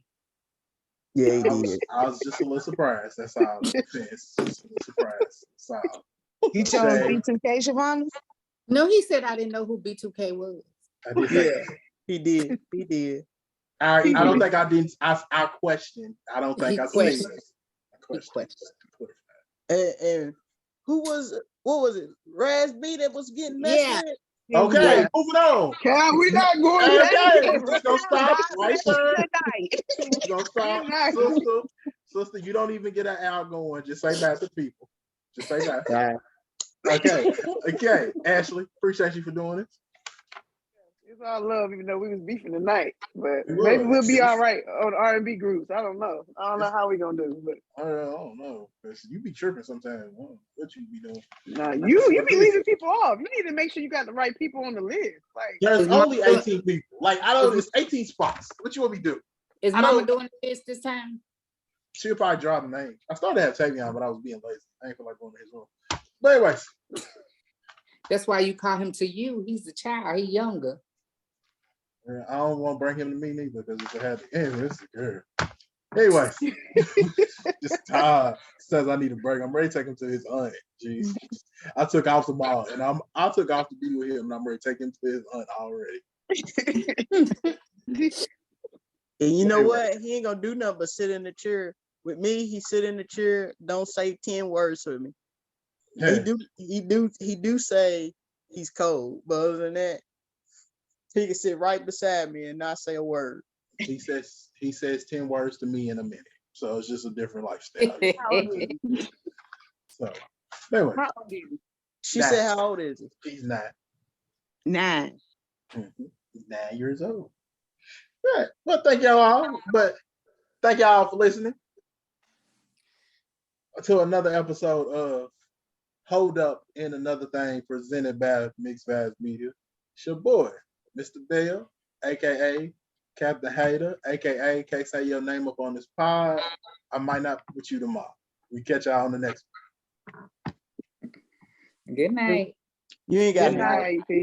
Yeah, he did. I was just a little surprised. That's all. It's just a little surprise. That's all. You chose Shame. B2K, Shavonda? No, he said I didn't know who B2K was. I did say Yeah, he did. He did. I don't think I didn't. I questioned. I don't think He I said questioned. it. He questioned. And who was it? What was it? Raz B that was getting Yeah. messy? Okay, Yeah. moving on. Cal, we not going Okay, there. we're just gonna stop right there. Good night. We're gonna stop, sister. You don't even get an out going. Just say bye to people. Just say bye. Right. Okay. Ashley, appreciate you for doing this. It's all love, even though we was beefing tonight. But We maybe was. we'll be all right on R&B groups. I don't know. I don't know how we gonna do, but I don't know. 'Cause you be tripping sometimes. What you be doing? nah, you be leaving people off. You need to make sure you got the right people on the list. Like, There's Is Mama only doing- 18 people. Like I don't. It's 18 spots. What you want me to do? Is I Mama don't- doing this time? She'll probably draw the name. I started to have Tavion, but I was being lazy. I ain't feel like going to his room. But anyways, That's why you call him to you. He's a child. He's younger. I don't want to bring him to me neither because it's a habit. Anyway, it's a girl. Anyways, just says I need a break. I'm ready to take him to his aunt. Jeez, I took off the mall and I took off to be with him, and I'm ready to take him to his aunt already. And you know Anyway. what? He ain't gonna do nothing but sit in the chair. With me, he sit in the chair, don't say 10 words with me. Yeah. He do say he's cold, but other than that, he can sit right beside me and not say a word. He says 10 words to me in a minute. So it's just a different lifestyle. So anyway, How old is he? She Nah. said, "How old is he?" he's not. 9. He's 9 years old. Right. Well, thank y'all for listening to another episode of Hold Up in Another Thing presented by Mixed Vibes Media. It's your boy, Mr. Bell, aka Captain Hater, aka can't say your name up on this pod. I might not put you tomorrow. We catch y'all on the next one. Good night. You ain't got good no night. Peace.